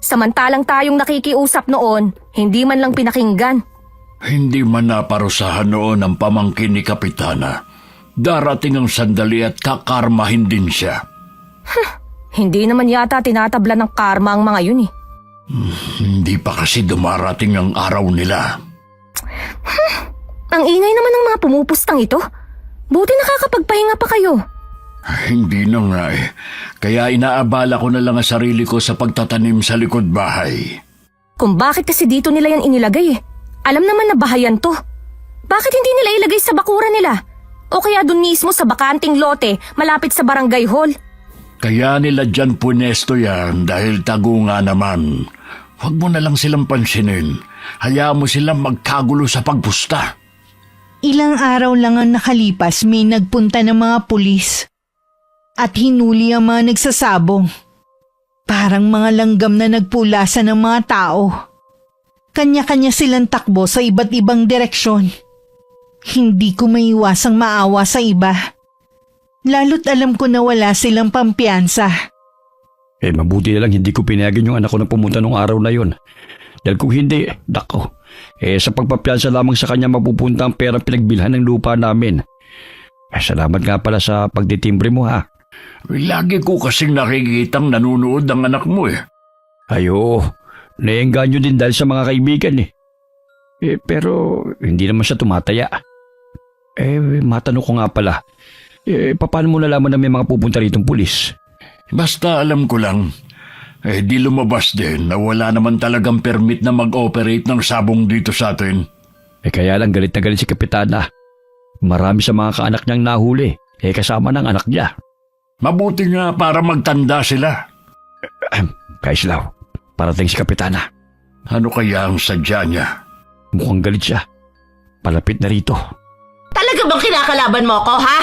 Samantalang tayong nakikiusap noon, hindi man lang pinakinggan. Hindi man naparusahan noon ang pamangkin ni Kapitana. Darating ang sandali at kakarmahin din siya. Hindi naman yata tinatabla ng karma ang mga yun eh. Hindi pa kasi dumarating ang araw nila. Ang ingay naman ng mga pumupustang ito. Buti nakakapagpahinga pa kayo. Hindi na nga eh. Kaya inaabala ko na lang ang sarili ko sa pagtatanim sa likod bahay. Kung bakit kasi dito nila yan inilagay eh. Alam naman na bahayan to. Bakit hindi nila ilagay sa bakuran nila? O kaya dun mismo sa bakanting lote malapit sa barangay hall? Kaya nila dyan punesto yan dahil tago nga naman. Huwag mo na lang silang pansinin. Hayaan mo silang magkagulo sa pagpusta. Ilang araw lang ang nakalipas, may nagpunta ng mga pulis at hinuli ang mga nagsasabong. Parang mga langgam na nagpulasan ng mga tao. Kanya-kanya silang takbo sa iba't ibang direksyon. Hindi ko maiwasang maawa sa iba. Lalo't alam ko na wala silang pampiyansa. Mabuti na lang hindi ko pinayagan yung anak ko na pumunta nung araw na yon. Dahil kung hindi, dako. Sa pagpapiyansa lamang sa kanya mapupunta ang perang pinagbilhan ng lupa namin. Salamat nga pala sa pagtitimbre mo ha. Lagi ko kasing nakikitang nanunood ang anak mo eh. Ayo, naiengganyo din dahil sa mga kaibigan eh. Pero hindi naman siya tumataya. Matanong ko nga pala. Paano mo nalaman na may mga pupunta ritong pulis? Basta alam ko lang, di lumabas din na wala naman talagang permit na mag-operate ng sabong dito sa atin. Kaya lang galit na galit si Kapitana. Marami sa mga kaanak niyang nahuli, kasama ng anak niya. Mabuti nga para magtanda sila. Kaislaw, parating si Kapitana. Ano kaya ang sadya niya? Mukhang galit siya. Palapit na rito. Talaga bang kinakalaban mo ako, ha?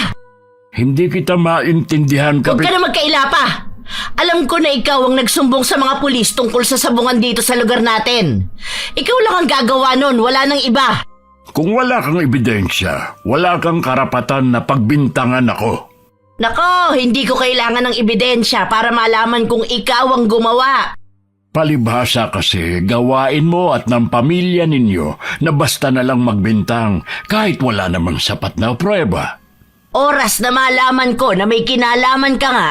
Hindi kita maintindihan, Huwag ka na magkaila pa. Alam ko na ikaw ang nagsumbong sa mga pulis tungkol sa sabungan dito sa lugar natin. Ikaw lang ang gagawa nun, wala nang iba. Kung wala kang ebidensya, wala kang karapatan na pagbintangan ako. Nako, hindi ko kailangan ng ebidensya para malaman kung ikaw ang gumawa. Palibhasa kasi gawain mo at ng pamilya ninyo na basta na lang magbintang kahit wala namang sapat na pruweba. Oras na malaman ko na may kinalaman ka nga,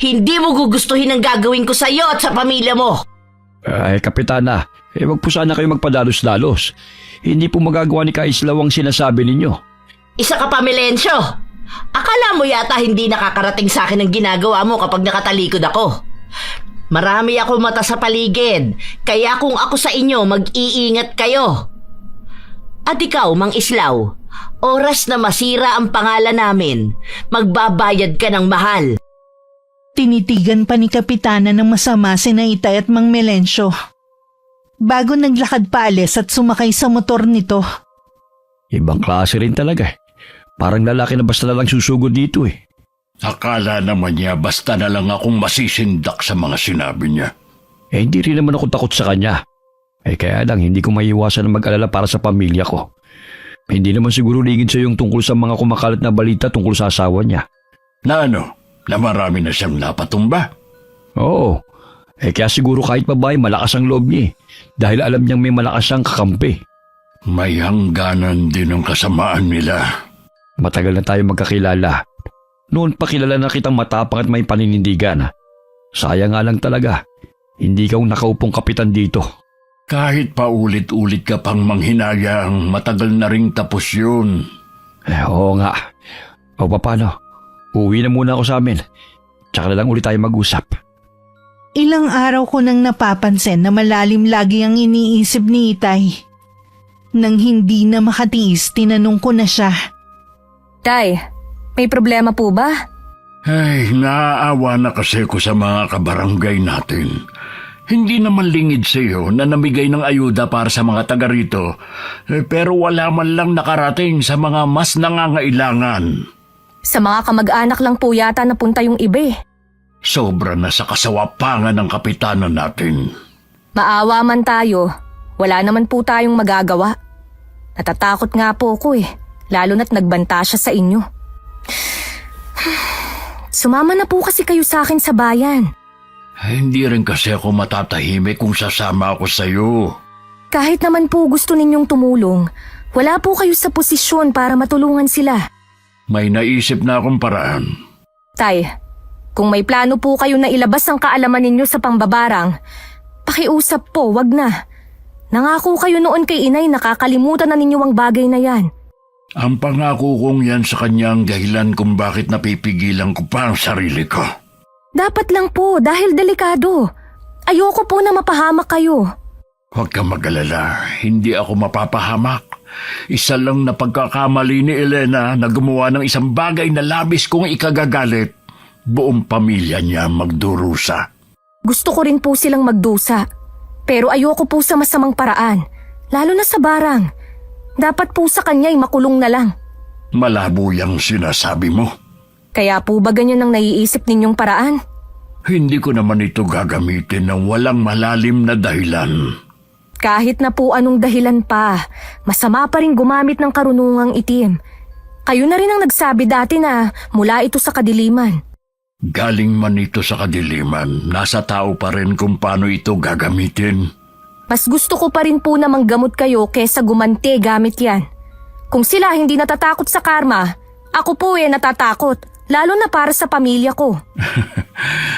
hindi mo gugustuhin ang gagawin ko sa iyo at sa pamilya mo. Kapitana, wag po sana kayo magpadalos-dalos. Hindi po magagawa ni Kaislaw ang sinasabi ninyo. Isa ka pa, Melensyo. Akala mo yata hindi nakakarating sa akin ang ginagawa mo kapag nakatalikod ako. Marami ako mata sa paligid, kaya kung ako sa inyo, mag-iingat kayo. At ikaw, Mang Islaw, oras na masira ang pangalan namin, magbabayad ka ng mahal. Tinitigan pa ni Kapitana ng masama sina Itay at Mang Melensyo. Bago naglakad paalis at sumakay sa motor nito. Ibang klase rin talaga eh. Parang lalaki na basta na lang susugod dito eh. Akala naman niya basta na lang akong masisindak sa mga sinabi niya. Hindi rin naman ako takot sa kanya. Kaya lang hindi ko maiiwasan na mag-alala para sa pamilya ko. Hindi naman siguro ligid sa yung tungkol sa mga kumakalat na balita tungkol sa asawa niya. Na ano? Na marami na siyang napatumba? Oo. Kaya siguro kahit babae malakas ang loob niya dahil alam niyang may malakas siyang kakampi. May hangganan din ang kasamaan nila. Matagal na tayo magkakilala. Noon pa kilala na kitang matapang at may paninindigan. Sayang nga lang talaga. Hindi ka nakaupong kapitan dito. Kahit pa ulit-ulit ka pang manghinayang, matagal na ring tapos yun. Oo nga. O paano? Uwi na muna ako sa amin. Tsaka na lang ulit tayo mag-usap. Ilang araw ko nang napapansin na malalim lagi ang iniisip ni Itay. Nang hindi na makatiis, tinanong ko na siya. Tay, may problema po ba? Ay, naaawa na kasi ko sa mga kabarangay natin. Hindi naman lingid sa iyo na namigay ng ayuda para sa mga taga rito, pero wala man lang nakarating sa mga mas nangangailangan. Sa mga kamag-anak lang po yata napunta yung iba eh. Sobra na sa kasawapangan ng kapitana natin. Maawa man tayo, wala naman po tayong magagawa. Natatakot nga po ako eh, lalo na't nagbanta siya sa inyo. Sumama na po kasi kayo sa akin sa bayan. Hindi rin kasi ako matatahimik kung sasama ako sa iyo. Kahit naman po gusto ninyong tumulong, wala po kayo sa posisyon para matulungan sila. May naisip na akong paraan. Tay, kung may plano po kayo na ilabas ang kaalaman ninyo sa pambabarang, pakiusap po, wag na. Nangako kayo noon kay inay, nakakalimutan na ninyo ang bagay na yan. Ang pangako kong yan sa kanya ang dahilan kung bakit napipigilan ko pa ang sarili ko. Dapat lang po dahil delikado. Ayoko po na mapahamak kayo. Huwag kang mag-alala, hindi ako mapapahamak. Isa lang na pagkakamali ni Elena na gumawa ng isang bagay na labis kong ikagagalit. Buong pamilya niya magdurusa. Gusto ko rin po silang magdusa. Pero ayoko po sa masamang paraan. Lalo na sa barang. Dapat po sa kanya'y makulong na lang. Malabo yang sinasabi mo. Kaya po ba ganyan ang naiisip ninyong paraan? Hindi ko naman ito gagamitin ng walang malalim na dahilan. Kahit na po anong dahilan pa, masama pa rin gumamit ng karunungang itim. Kayo na rin ang nagsabi dati na mula ito sa kadiliman. Galing man ito sa kadiliman, nasa tao pa rin kung paano ito gagamitin. Mas gusto ko pa rin po na manggamot kayo kesa gumante gamit yan. Kung sila hindi natatakot sa karma, ako po natatakot. Lalo na para sa pamilya ko.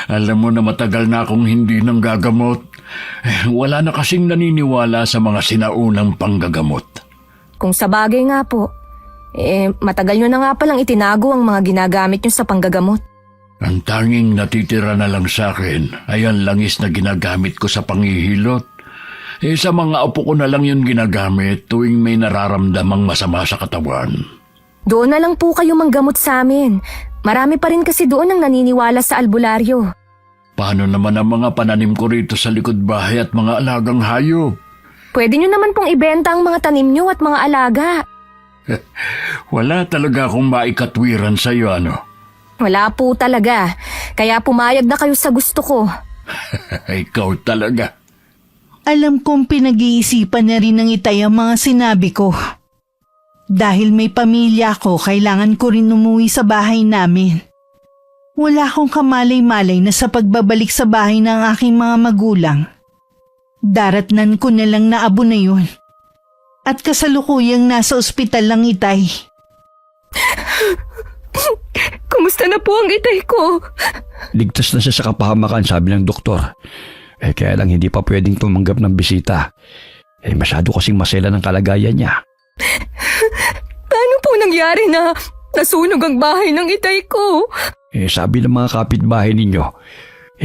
Alam mo na matagal na akong hindi nang gagamot. Wala na kasing naniniwala sa mga sinaunang panggagamot. Kung sa bagay nga po, matagal nyo na nga palang itinago ang mga ginagamit nyo sa panggagamot. Ang tanging natitira na lang sa akin ay ang langis na ginagamit ko sa pangihilot. Sa mga apo ko na lang yun ginagamit tuwing may nararamdamang masama sa katawan. Doon na lang po kayo manggamot sa amin. Marami pa rin kasi doon ang naniniwala sa albularyo. Paano naman ang mga pananim ko rito sa likod bahay at mga alagang hayop? Pwede nyo naman pong ibenta ang mga tanim nyo at mga alaga. Wala talaga akong maikatwiran sa iyo, ano? Wala po talaga. Kaya pumayag na kayo sa gusto ko. Ikaw talaga. Alam kong pinag-iisipan na rin ng itay ang mga sinabi ko. Dahil may pamilya ko, kailangan ko rin umuwi sa bahay namin. Wala akong kamalay-malay na sa pagbabalik sa bahay ng aking mga magulang. Daratnan ko na lang na abo na yun. At kasalukuyang nasa ospital lang itay. Kumusta na po ang itay ko? Ligtas na siya sa kapahamakan, sabi ng doktor. Kaya lang hindi pa pwedeng tumanggap ng bisita. Masyado kasing masela ng kalagayan niya. Paano po nangyari na nasunog ang bahay ng itay ko? Sabi ng mga kapitbahay ninyo,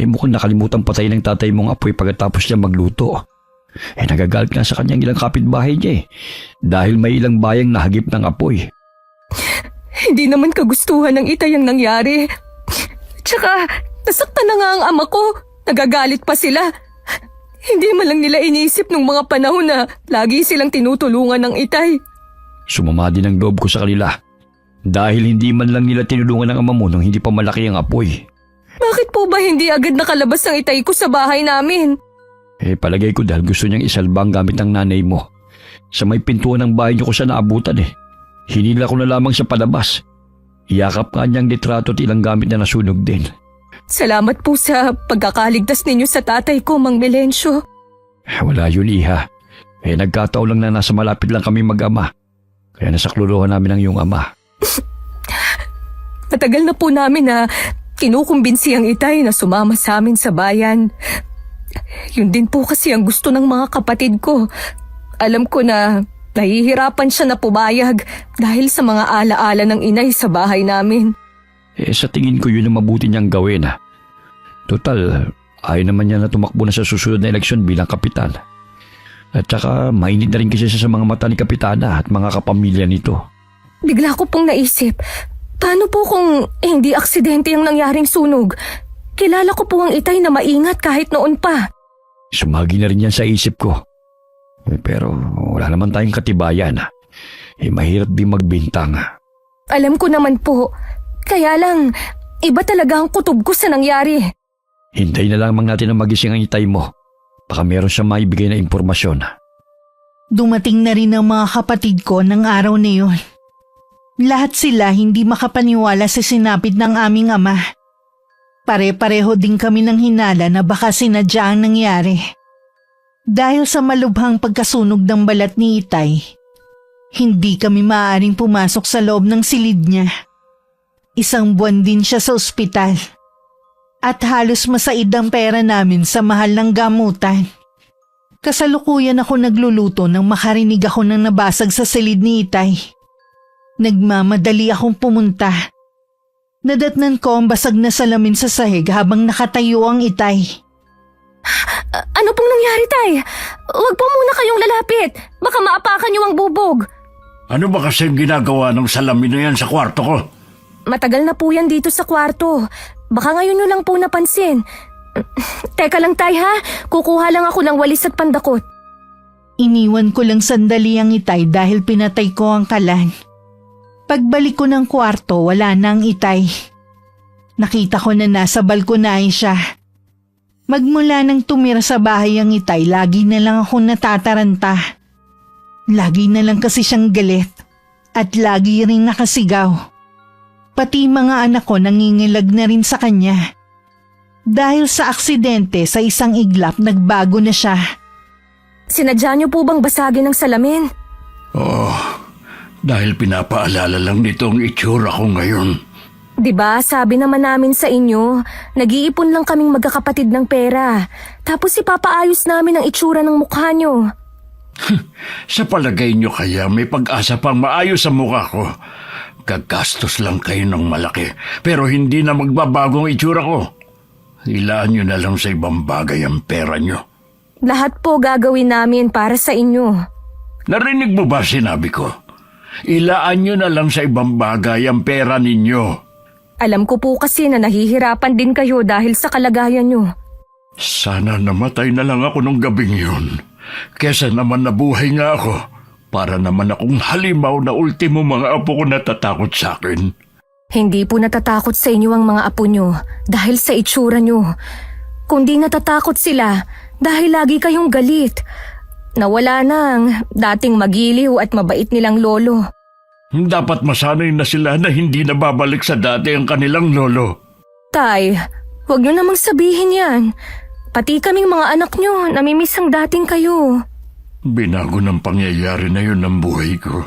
mukhang nakalimutan patay ng tatay mong apoy pagkatapos niya magluto. Nagagalit nga sa kanyang ilang kapitbahay niya dahil may ilang bayang nahagip ng apoy. Hindi naman kagustuhan ng itay ang nangyari. Tsaka, nasaktan na nga ang ama ko. Nagagalit pa sila. Hindi man lang nila iniisip nung mga panahon na lagi silang tinutulungan ng itay. Sumama din ang loob ko sa kanila. Dahil hindi man lang nila tinulungan ng ama mo nang hindi pa malaki ang apoy. Bakit po ba hindi agad nakalabas ang itay ko sa bahay namin? Palagay ko dahil gusto niyang isalbang gamit ng nanay mo. Sa may pintuan ng bahay niyo ko siya naabutan Hinila ko na lamang sa palabas. Iyakap ka niyang litrato at ilang gamit na nasunog din. Salamat po sa pagkakaligtas ninyo sa tatay ko, Mang Melencio. Wala yun, iha. Nagkataon lang na nasa malapit lang kami mag-ama. Kaya nasakluluhan namin ang iyong ama. Matagal na po namin na kinukumbinsi ang itay na sumama sa amin sa bayan. Yun din po kasi ang gusto ng mga kapatid ko. Alam ko na nahihirapan siya na pumayag dahil sa mga alaala ng inay sa bahay namin. Sa tingin ko yun ang mabuti niyang gawin. Total, ayaw naman niya na tumakbo na sa susunod na eleksyon bilang kapitan. At saka mainit na rin kasi siya sa mga mata ni kapitana at mga kapamilya nito. Bigla ko pong naisip, paano po kung hindi aksidente ang nangyaring sunog? Kilala ko po ang itay na maingat kahit noon pa. Sumagi na rin yan sa isip ko. Pero wala naman tayong katibayan. Mahirap din magbintang. Alam ko naman po. Kaya lang, iba talaga ang kutob ko sa nangyari. Hintayin na lamang natin ang magising ang itay mo. Baka meron siyang maibigay na impormasyon. Dumating na rin ang mga kapatid ko ng araw na yun. Lahat sila hindi makapaniwala sa sinapit ng aming ama. Pare-pareho din kami ng hinala na baka sinadya ang nangyari. Dahil sa malubhang pagkasunog ng balat ni Itay, hindi kami maaaring pumasok sa loob ng silid niya. Isang buwan din siya sa ospital. At halos masaid ang pera namin sa mahal ng gamutan. Kasalukuyan ako nagluluto nang makarinig ako ng nabasag sa silid ni Itay. Nagmamadali akong pumunta. Nadatnan ko ang basag na salamin sa sahig habang nakatayo ang Itay. Ano pong nangyari, Tay? Huwag po muna kayong lalapit. Baka maapakan niyo ang bubog. Ano ba kasing ginagawa ng salamin na yan sa kwarto ko? Matagal na po yan dito sa kwarto. Baka ngayon nyo lang po napansin. Teka lang, Tay, ha? Kukuha lang ako ng walis at pandakot. Iniwan ko lang sandali ang Itay dahil pinatay ko ang kalan. Pagbalik ko ng kwarto, wala na ang Itay. Nakita ko na nasa balkonahe siya. Magmula nang tumira sa bahay ang Itay, lagi na lang ako natataranta. Lagi na lang kasi siyang galit at lagi rin nakasigaw. Pati mga anak ko nangingilag na rin sa kanya. Dahil sa aksidente sa isang iglap, nagbago na siya. Sinadya niyo po bang basagin ng salamin? Oo, dahil pinapaalala lang nito ang itsura ko ngayon. Diba, sabi naman namin sa inyo, nag-iipon lang kaming magkakapatid ng pera. Tapos ipapaayos namin ang itsura ng mukha niyo. Sa palagay nyo kaya may pag-asa pang maayos sa mukha ko. Gagastos lang kayo ng malaki, pero hindi na magbabago ang itsura ko. Ilaan nyo na lang sa ibang bagay ang pera nyo. Lahat po gagawin namin para sa inyo. Narinig mo ba sinabi ko? Ilaan nyo na lang sa ibang bagay ang pera ninyo. Alam ko po kasi na nahihirapan din kayo dahil sa kalagayan nyo. Sana namatay na lang ako nung gabing yun. Kesa naman nabuhay nga ako. Para naman akong halimaw na ultimo mga apo ko natatakot sa akin. Hindi po natatakot sa inyo ang mga apo nyo dahil sa itsura nyo. Kundi natatakot sila dahil lagi kayong galit. Nawala nang dating magiliw at mabait nilang lolo. Dapat masanay na sila na hindi na babalik sa dati ang kanilang lolo. Tay, huwag nyo namang sabihin yan. Pati kaming mga anak nyo, namimiss ang dating kayo. Binago ng pangyayari na yun ang buhay ko.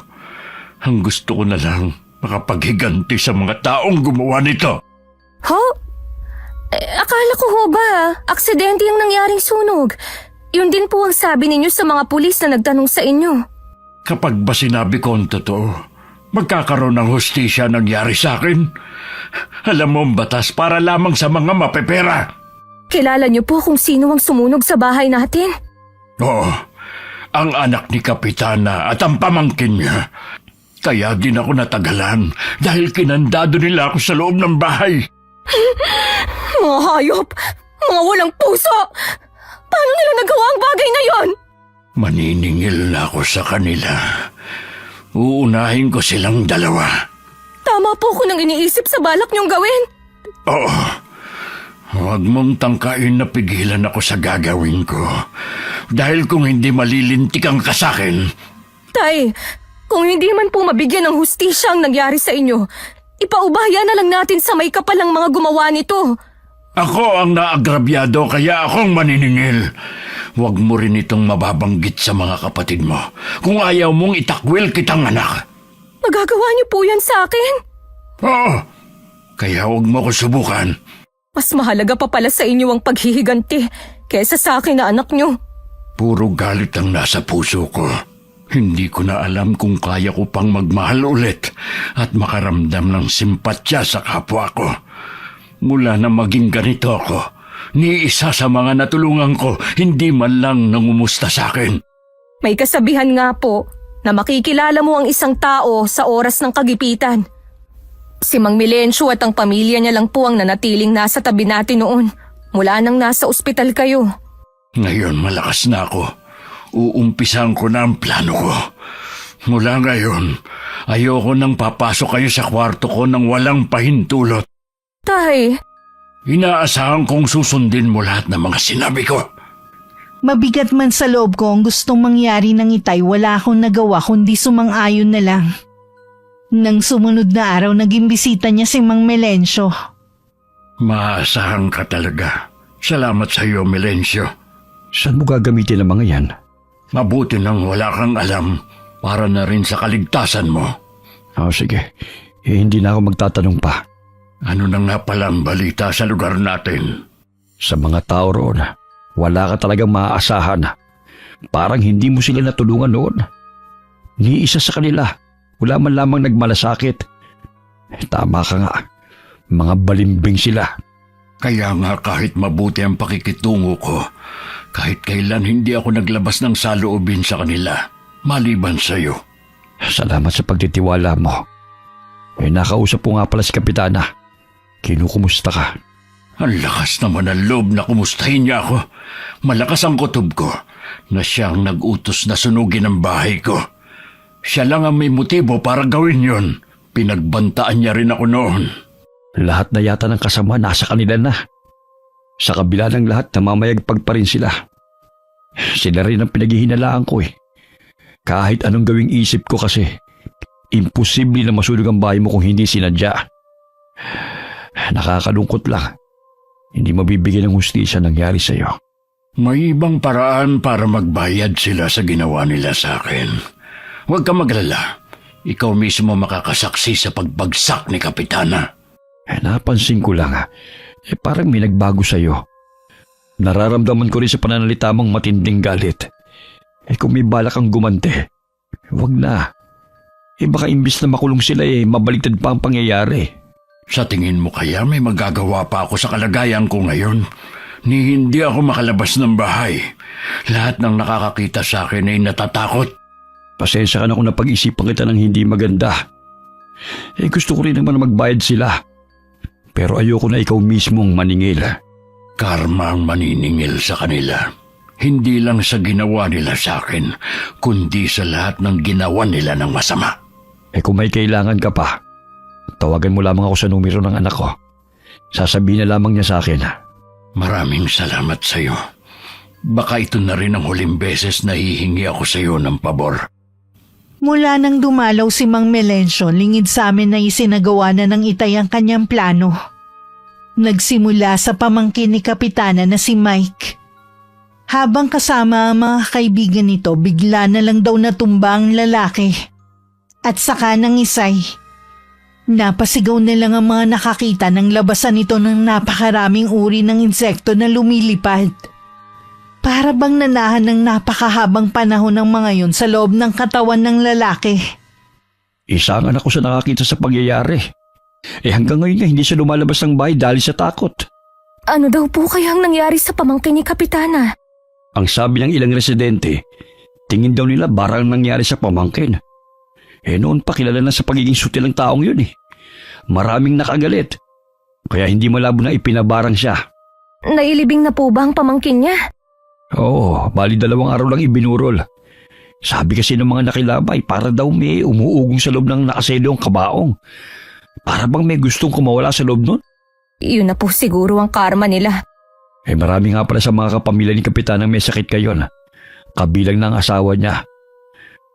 Ang gusto ko na lang makapaghiganti sa mga taong gumawa nito. Ho? Akala ko ho ba, aksidente yung nangyaring sunog. Yun din po ang sabi ninyo sa mga pulis na nagtanong sa inyo. Kapag ba sinabi ko ang totoo, magkakaroon ng hustisya nangyari sa akin. Alam mo ang batas para lamang sa mga mapepera. Kilala niyo po kung sino ang sumunog sa bahay natin? Oo, ang anak ni Kapitana at ang pamangkin niya. Kaya din ako natagalan dahil kinandado nila ako sa loob ng bahay. Mga hayop! Mga walang puso! Paano nila nagawa ang bagay na yon? Maniningil na ako sa kanila. Uunahin ko silang dalawa. Tama po ko nang iniisip sa balak niyong gawin. Oo. Huwag mong tangkain na pigilan ako sa gagawin ko. Dahil kung hindi malilintikan ka sa akin. Tay, kung hindi man po mabigyan ng hustisya ang nangyari sa inyo, ipaubaya na lang natin sa may kapalang mga gumawa nito. Ako ang naagrabyado kaya akong maniningil. Huwag mo rin itong mababanggit sa mga kapatid mo. Kung ayaw mong itakwil kitang anak. Magagawa niyo po yan sa akin? Oo. Kaya huwag mo ko subukan. Mas mahalaga pa pala sa inyo ang paghihiganti kesa sa akin na anak niyo. Puro galit ang nasa puso ko. Hindi ko na alam kung kaya ko pang magmahal ulit at makaramdam ng simpatya sa kapwa ko. Mula na maging ganito ako, ni isa sa mga natulungan ko, hindi man lang nangumusta sa akin. May kasabihan nga po na makikilala mo ang isang tao sa oras ng kagipitan. Si Mang Milencio at ang pamilya niya lang po ang nanatiling nasa tabi natin noon mula nang nasa ospital kayo. Ngayon malakas na ako. Uumpisan ko na ang plano ko. Mula ngayon, ayoko nang papasok kayo sa kwarto ko nang walang pahintulot. Tay, Inaasahan kong susundin mo lahat ng mga sinabi ko. Mabigat man sa loob ko ang gustong mangyari ng Itay, wala akong nagawa kundi sumang-ayon na lang. Nang sumunod na araw, naging bisita niya si Mang Melencio. Maasahan ka talaga. Salamat sa iyo, Melencio. Saan mo gagamitin ang mga yan? Mabuti nang wala kang alam para na rin sa kaligtasan mo. Sige. Hindi na ako magtatanong pa. Ano na nga pala ang balita sa lugar natin? Sa mga tao roon, wala ka talagang maaasahan. Parang hindi mo sila natulungan noon. Ni isa sa kanila, wala man lamang nagmalasakit. Tama ka nga, mga balimbing sila. Kaya nga kahit mabuti ang pakikitungo ko, kahit kailan hindi ako naglabas ng saloobin sa kanila, maliban sa iyo. Salamat sa pagtitiwala mo. Nakausap ko nga pala si Kapitana. Kinukumusta ka? Ang lakas naman ng loob na kumustahin niya ako. Malakas ang kutob ko na siyang nag-utos na sunugin ang bahay ko. Siya lang ang may motibo para gawin yon. Pinagbantaan niya rin ako noon. Lahat na yata ng kasama nasa kanila na. Sa kabila ng lahat, namamayagpag pa rin sila. Sila rin ang pinaghihinalaan ko . Kahit anong gawing isip ko kasi, imposible na masunog ang bahay mo kung hindi sinadya. Nakakalungkot lang. Hindi mabibigyan ng hustisya nangyari sa iyo. May ibang paraan para magbayad sila sa ginawa nila sa akin. Huwag ka maglala. Ikaw mismo makakasaksi sa pagbagsak ni Kapitana. Napansin ko lang, parang may nagbago sa iyo. Nararamdaman ko rin sa pananalita mong matinding galit. Kung may balak kang gumante, wag na. Baka imbis na makulong sila mabaliktad pa ang pangyayari. Sa tingin mo kaya may magagawa pa ako sa kalagayan ko ngayon? Ni hindi ako makalabas ng bahay. Lahat ng nakakakita sa akin ay natatakot. Pasensya ka na kung napag-isipan kita ng hindi maganda. Gusto ko rin naman magbayad sila. Pero ayoko na ikaw mismong maningil. Karma ang maniningil sa kanila. Hindi lang sa ginawa nila sa akin, kundi sa lahat ng ginawa nila ng masama. Kung may kailangan ka pa, tawagan mo lamang ako sa numero ng anak ko. Sasabihin na lamang niya sa akin. Maraming salamat sa iyo. Baka ito na rin ang huling beses na hihingi ako sa iyo ng pabor. Mula nang dumalaw si Mang Melencio, lingid sa amin na isinagawa na ng Itay ang kanyang plano. Nagsimula sa pamangkin ni Kapitana na si Mike. Habang kasama ang mga kaibigan nito, bigla na lang daw natumba ang lalaki. At saka ng Isay. Napasigaw na lang ang mga nakakita ng labasan nito ng napakaraming uri ng insekto na lumilipad. Para bang nanahan ng napakahabang panahon ng mga yon sa loob ng katawan ng lalaki. Isa ang anak ko sa nakakita sa pangyayari. Hanggang ngayon nga hindi siya lumalabas ng bahay dahil sa takot. ano daw po kayang nangyari sa pamangkin ni Kapitana? Ang sabi ng ilang residente, tingin daw nila barang nangyari sa pamangkin. Noon pa kilala na sa pagiging sutil ng taong yun . Maraming nakagalit. Kaya hindi malabo na ipinabarang siya. Nailibing na po ba ang pamangkin niya? Oo, bali 2 araw lang ibinurol. Sabi kasi ng mga nakilabay, para daw may umuugong sa loob ng nakaselong kabaong. Para bang may gustong kumawala sa loob nun? Yun na po siguro ang karma nila. Marami nga pala sa mga kapamilya ni Kapitanang may sakit kayon. Kabilang ng asawa niya.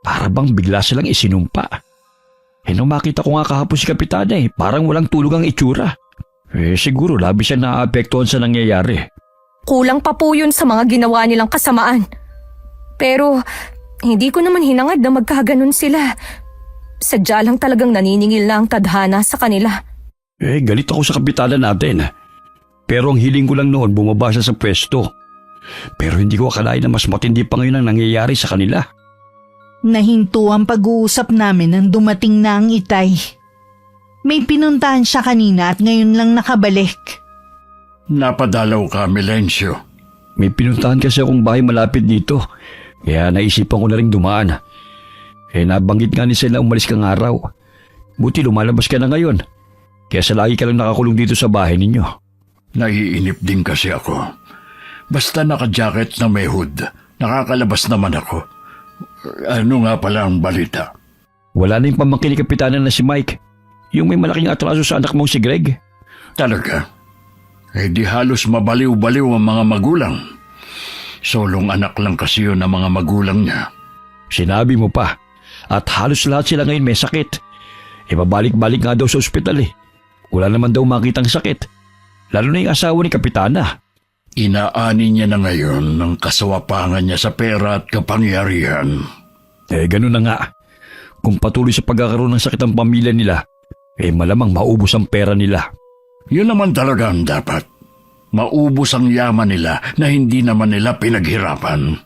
Para bang bigla silang isinumpa. Nung makita ko nga kahapon si Kapitana parang walang tulog ang itsura. Siguro labis siya naapektuhan sa nangyayari. Kulang pa po yun sa mga ginawa nilang kasamaan. Pero hindi ko naman hinangad na magkaganon sila. Sadya lang talagang naniningil na ang tadhana sa kanila. Galit ako sa Kapitana natin. Pero ang hiling ko lang noon bumaba siya sa pwesto. Pero hindi ko akalain na mas matindi pa ngayon ang nangyayari sa kanila. Nahinto ang pag-uusap namin nang dumating na ang Itay. May pinuntahan siya kanina at ngayon lang nakabalik. Napadalaw ka, Melencio. May pinuntahan kasi akong bahay malapit dito. Kaya naisipan ko na rin dumaan. Nabanggit nga ni Sela umalis kang araw. Buti lumalabas ka na ngayon. Kaya sa lagi ka lang nakakulong dito sa bahay ninyo. Naiinip din kasi ako. Basta naka-jacket na may hood, nakakalabas naman ako. Ano nga pala ang balita? Wala na yung pamangkin ni Kapitana na si Mike. Yung may malaking atraso sa anak mong si Greg. Talaga? Eh di halos mabaliw-baliw ang mga magulang. Solong anak lang kasi yun ang mga magulang niya. Sinabi mo pa. At halos lahat sila ngayon may sakit. Babalik-balik nga daw sa ospital eh. Wala naman daw makitang sakit. Lalo na yung asawa ni Kapitana. Inaani niya na ngayon ng kasawapangan niya sa pera at kapangyarihan. Ganun na nga. Kung patuloy sa pagkakaroon ng sakit ang pamilya nila, malamang maubos ang pera nila. Yun naman talaga ang dapat. Maubos ang yaman nila na hindi naman nila pinaghirapan.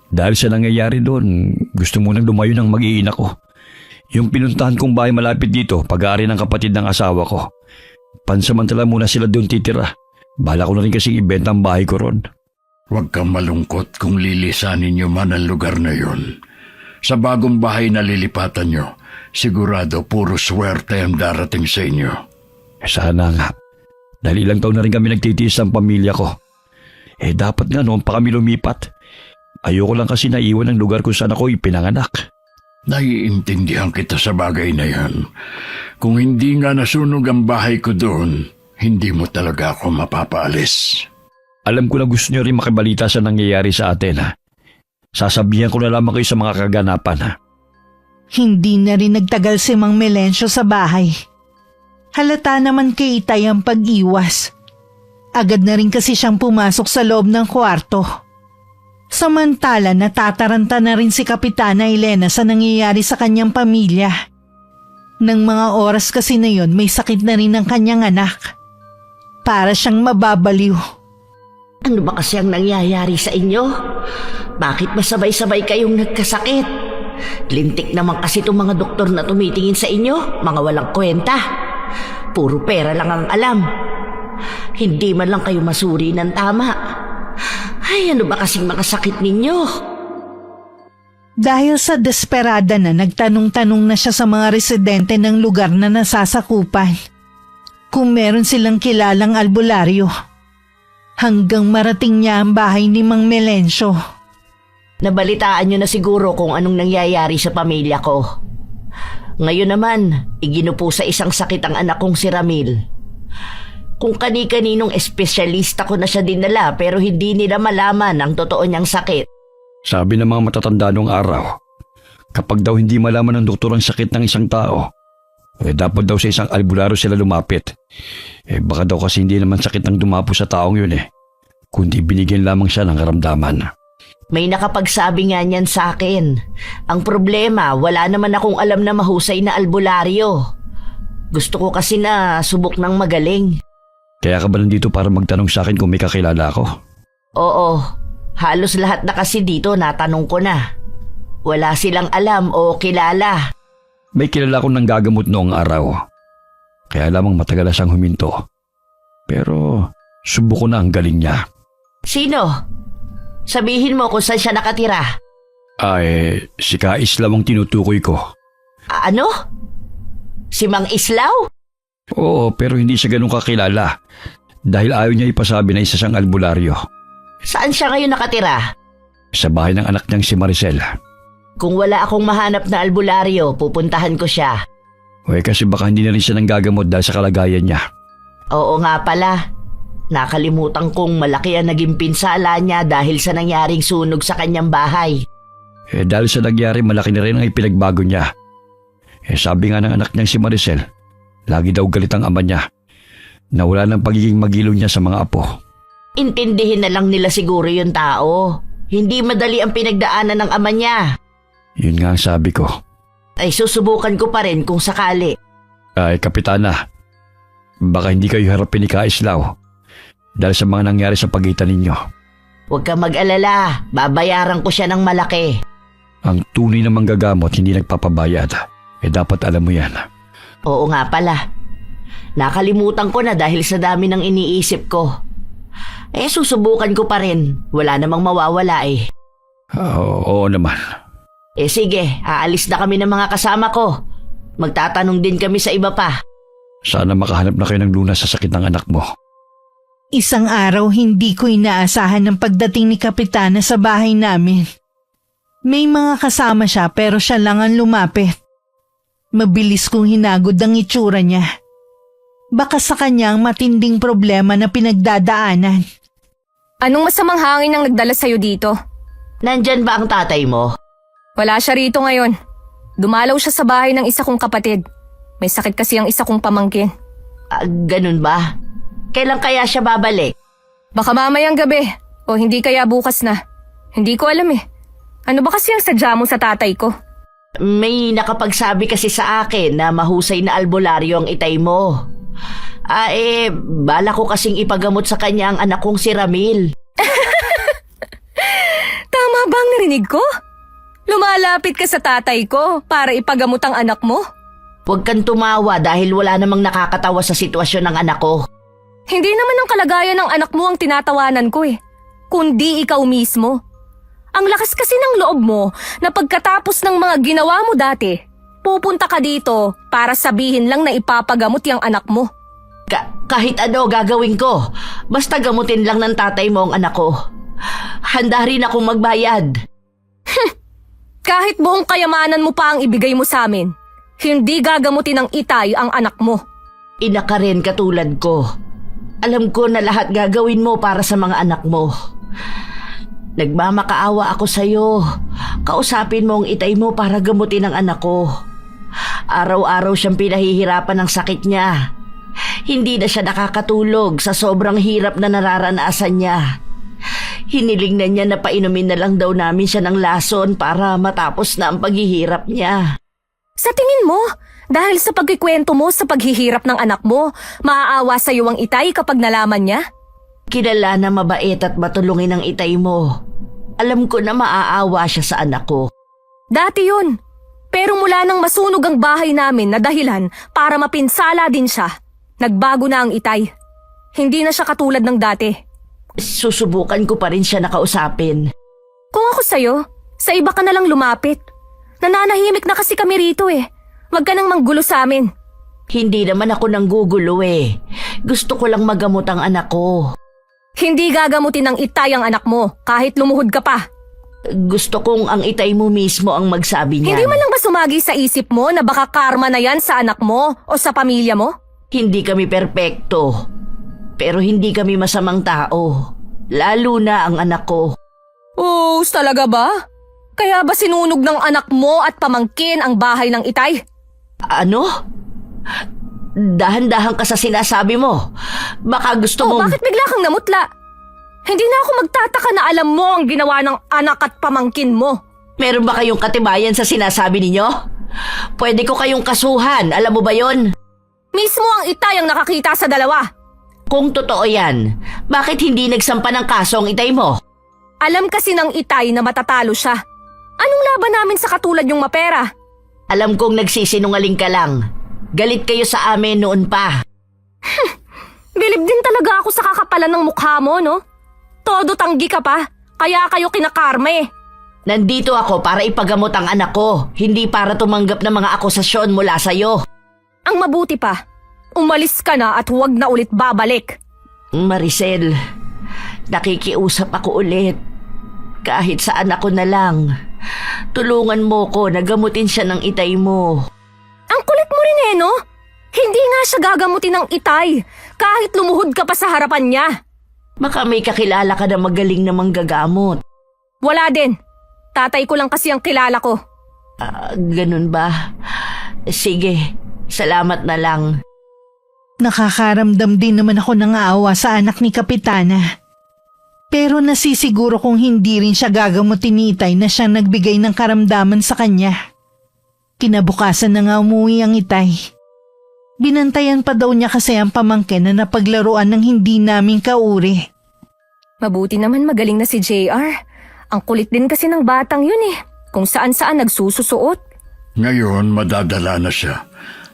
Dahil sa nangyayari doon, gusto mo nang lumayo ng mag-iina ko. Yung pinuntahan kong bahay malapit dito, pag-aari ng kapatid ng asawa ko. Pansamantala muna sila doon titira. Bala ko na rin kasing ibenta ang bahay ko ron. Huwag kang malungkot kung lilisanin niyo man ang lugar na yun. Sa bagong bahay na lilipatan niyo, sigurado puro swerte ang darating sa inyo. Sana nga. Dahil ilang taon na rin kami nagtitiis ng pamilya ko. Dapat nga noon pa kami lumipat. Ayoko lang kasi naiwan ang lugar kung saan ako ipinanganak. Naiintindihan kita sa bagay na yan. Kung hindi nga nasunog ang bahay ko doon, hindi mo talaga ako mapapaalis. Alam ko na gusto niyo rin makibalita sa nangyayari sa atin. Sasabihan ko na lamang kayo sa mga kaganapan. Hindi na rin nagtagal si Mang Melencio sa bahay. Halata naman kay Itay ang pag-iwas. Agad na rin kasi siyang pumasok sa loob ng kwarto. Samantala natataranta na rin si Kapitana Elena sa nangyayari sa kanyang pamilya. Nang mga oras kasi na yon, may sakit na rin ang kanyang anak. Para siyang mababaliw. Ano ba kasi ang nangyayari sa inyo? Bakit masabay-sabay kayong nagkasakit? Lintik naman kasi itong mga doktor na tumitingin sa inyo, mga walang kwenta. Puro pera lang ang alam. Hindi man lang kayo masuri ng tama. Ay, ano ba kasing mga sakit ninyo? Dahil sa desperada na nagtanong-tanong na siya sa mga residente ng lugar na nasasakupan kung meron silang kilalang albularyo. Hanggang marating niya ang bahay ni Mang Melencio. Nabalitaan nyo na siguro kung anong nangyayari sa pamilya ko. Ngayon naman, iginupo sa isang sakit ang anak kong si Ramil. Kung kani-kaninong espesyalista ko na siya dinala pero hindi nila malaman ang totoo niyang sakit. Sabi ng mga matatanda noong araw, kapag daw hindi malaman ng doktor ang sakit ng isang tao, dapat daw sa isang albularyo sila lumapit. Baka daw kasi hindi naman sakit ng dumapo sa taong yun kundi binigyan lamang siya ng karamdaman. May nakapagsabi nga niyan sa akin. Ang problema, wala naman akong alam na mahusay na albularyo. Gusto ko kasi na subok ng magaling. Kaya ka ba nandito para magtanong sa akin kung may kakilala ako? Oo, halos lahat na kasi dito natanong ko na. Wala silang alam o kilala. May kilala akong nanggagamot noong araw. Kaya lamang matagal na siyang huminto. Pero subuko na ang galing niya. Sino? Sabihin mo kung saan siya nakatira. Si Kaislaw ang tinutukoy ko. Ano? Si Mang Islaw? Oo, pero hindi siya ganun kakilala. Dahil ayaw niya ipasabi na isa siyang albularyo. Saan siya ngayon nakatira? Sa bahay ng anak niyang si Maricel. Kung wala akong mahanap na albularyo, pupuntahan ko siya. Kasi baka hindi na rin siya nanggagamot dahil sa kalagayan niya. Oo nga pala. Nakalimutan kong malaki ang naging pinsala niya dahil sa nangyaring sunog sa kanyang bahay. Dahil sa nangyari, malaki na rin ang ipinagbago niya. Sabi nga ng anak niyang si Maricel, lagi daw galit ang ama niya. Nawala ng pagiging magilo niya sa mga apo. Intindihin na lang nila siguro yung tao. Hindi madali ang pinagdaanan ng ama niya. Yun nga ang sabi ko. Ay susubukan ko pa rin kung sakali. Kapitana, baka hindi kayo harapin ni Kaislaw dahil sa mga nangyari sa pagitan ninyo. Huwag kang mag-alala, babayaran ko siya ng malaki. Ang tunay na manggagamot hindi nagpapabayad. Dapat alam mo yan. Oo nga pala. Nakalimutan ko na dahil sa dami ng iniisip ko. Susubukan ko pa rin. Wala namang mawawala . Oo naman. Sige, aalis na kami ng mga kasama ko. Magtatanong din kami sa iba pa. Sana makahanap na kayo ng lunas sa sakit ng anak mo. Isang araw hindi ko inaasahan ang pagdating ni Kapitana sa bahay namin. May mga kasama siya pero siya lang ang lumapit. Mabilis kong hinagod ang itsura niya. Baka sa kanya ang matinding problema na pinagdadaanan. Anong masamang hangin ang nagdala sa'yo dito? Nandyan ba ang tatay mo? Wala siya rito ngayon. Dumalaw siya sa bahay ng isa kong kapatid. May sakit kasi ang isa kong pamangkin. Ganun ba? Kailan kaya siya babalik? Baka mamayang gabi o hindi kaya bukas na. Hindi ko alam eh. Ano ba kasi ang sadya mo sa tatay ko? May nakapagsabi kasi sa akin na mahusay na albularyo ang itay mo. Bala ko kasing ipagamot sa kanya ang anak kong si Ramil. Tama ba ang narinig ko? Lumalapit ka sa tatay ko para ipagamot ang anak mo? Huwag kang tumawa dahil wala namang nakakatawa sa sitwasyon ng anak ko. Hindi naman ang kalagayan ng anak mo ang tinatawanan ko eh, kundi ikaw mismo. Ang lakas kasi ng loob mo na pagkatapos ng mga ginawa mo dati, pupunta ka dito para sabihin lang na ipapagamot yung anak mo. Kahit ano gagawin ko, basta gamutin lang ng tatay mo ang anak ko. Handa rin akong magbayad. Kahit buong kayamanan mo pa ang ibigay mo sa amin, hindi gagamutin ng itay ang anak mo. Ina ka rin katulad ko. Alam ko na lahat gagawin mo para sa mga anak mo. Nagmamakaawa ako sa'yo. Kausapin mo ang itay mo para gamutin ang anak ko. Araw-araw siyang pinahihirapan ng sakit niya. Hindi na siya nakakatulog sa sobrang hirap na nararanasan niya. Hiniling na niya na painumin na lang daw namin siya ng lason para matapos na ang paghihirap niya. Sa tingin mo, dahil sa pagkikwento mo sa paghihirap ng anak mo, maaawa sa iyo ang itay kapag nalaman niya? Kilala na mabait at matulungin ang itay mo. Alam ko na maaawa siya sa anak ko. Dati yun. Pero mula nang masunog ang bahay namin na dahilan para mapinsala din siya, nagbago na ang itay. Hindi na siya katulad ng dati. Susubukan ko pa rin siya nakausapin. Kung ako sa'yo, sa iba ka na lang lumapit. Nananahimik na kasi kami rito eh. Huwag ka nang manggulo sa amin. Hindi naman ako nanggugulo eh. Gusto ko lang magamot ang anak ko. Hindi gagamutin ng itay ang anak mo kahit lumuhod ka pa. Gusto kong ang itay mo mismo ang magsabi niyan. Hindi man lang ba sumagi sa isip mo na baka karma na yan sa anak mo o sa pamilya mo? Hindi kami perpekto. Pero hindi kami masamang tao. Lalo na ang anak ko. Oh, talaga ba? Kaya ba sinunog ng anak mo at pamangkin ang bahay ng itay? Ano? Dahan-dahan ka sa sinasabi mo. Baka gusto Oh, mong... bakit bigla kang namutla? Hindi na ako magtataka na alam mo ang ginawa ng anak at pamangkin mo. Meron ba kayong katibayan sa sinasabi ninyo? Pwede ko kayong kasuhan, alam mo ba yon? Mismo ang itay ang nakakita sa dalawa. Kung totoo yan, bakit hindi nagsampa ng kaso ang itay mo? Alam kasi ng itay na matatalo siya. Anong laban namin sa katulad yung mapera? Alam kong nagsisinungaling ka lang. Galit kayo sa amin noon pa. Bilib din talaga ako sa kakapalan ng mukha mo, no? Todo tanggi ka pa, kaya kayo kinakarma eh. Nandito ako para ipagamot ang anak ko, hindi para tumanggap ng mga akusasyon mula sa'yo. Ang mabuti pa, umalis ka na at huwag na ulit babalik. Maricel, nakikiusap ako ulit. Kahit sa anak ko na lang. Tulungan mo ko na gamutin siya ng itay mo. Ang kulit mo rin eh, no? Hindi nga siya gagamutin ng itay, kahit lumuhod ka pa sa harapan niya. Baka may kakilala ka na magaling na manggagamot. Wala din. Tatay ko lang kasi ang kilala ko. Ganun ba? Sige, salamat na lang. Nakakaramdam din naman ako ng aawa sa anak ni Kapitana. Pero nasisiguro kong hindi rin siya gagamutin ni Itay na siyang nagbigay ng karamdaman sa kanya. Kinabukasan na nga umuwi ang Itay. Binantayan pa daw niya kasi ang pamangkin na napaglaruan ng hindi namin kauri. Mabuti naman magaling na si JR. Ang kulit din kasi ng batang yun eh. Kung saan-saan nagsususuot. Ngayon, madadala na siya.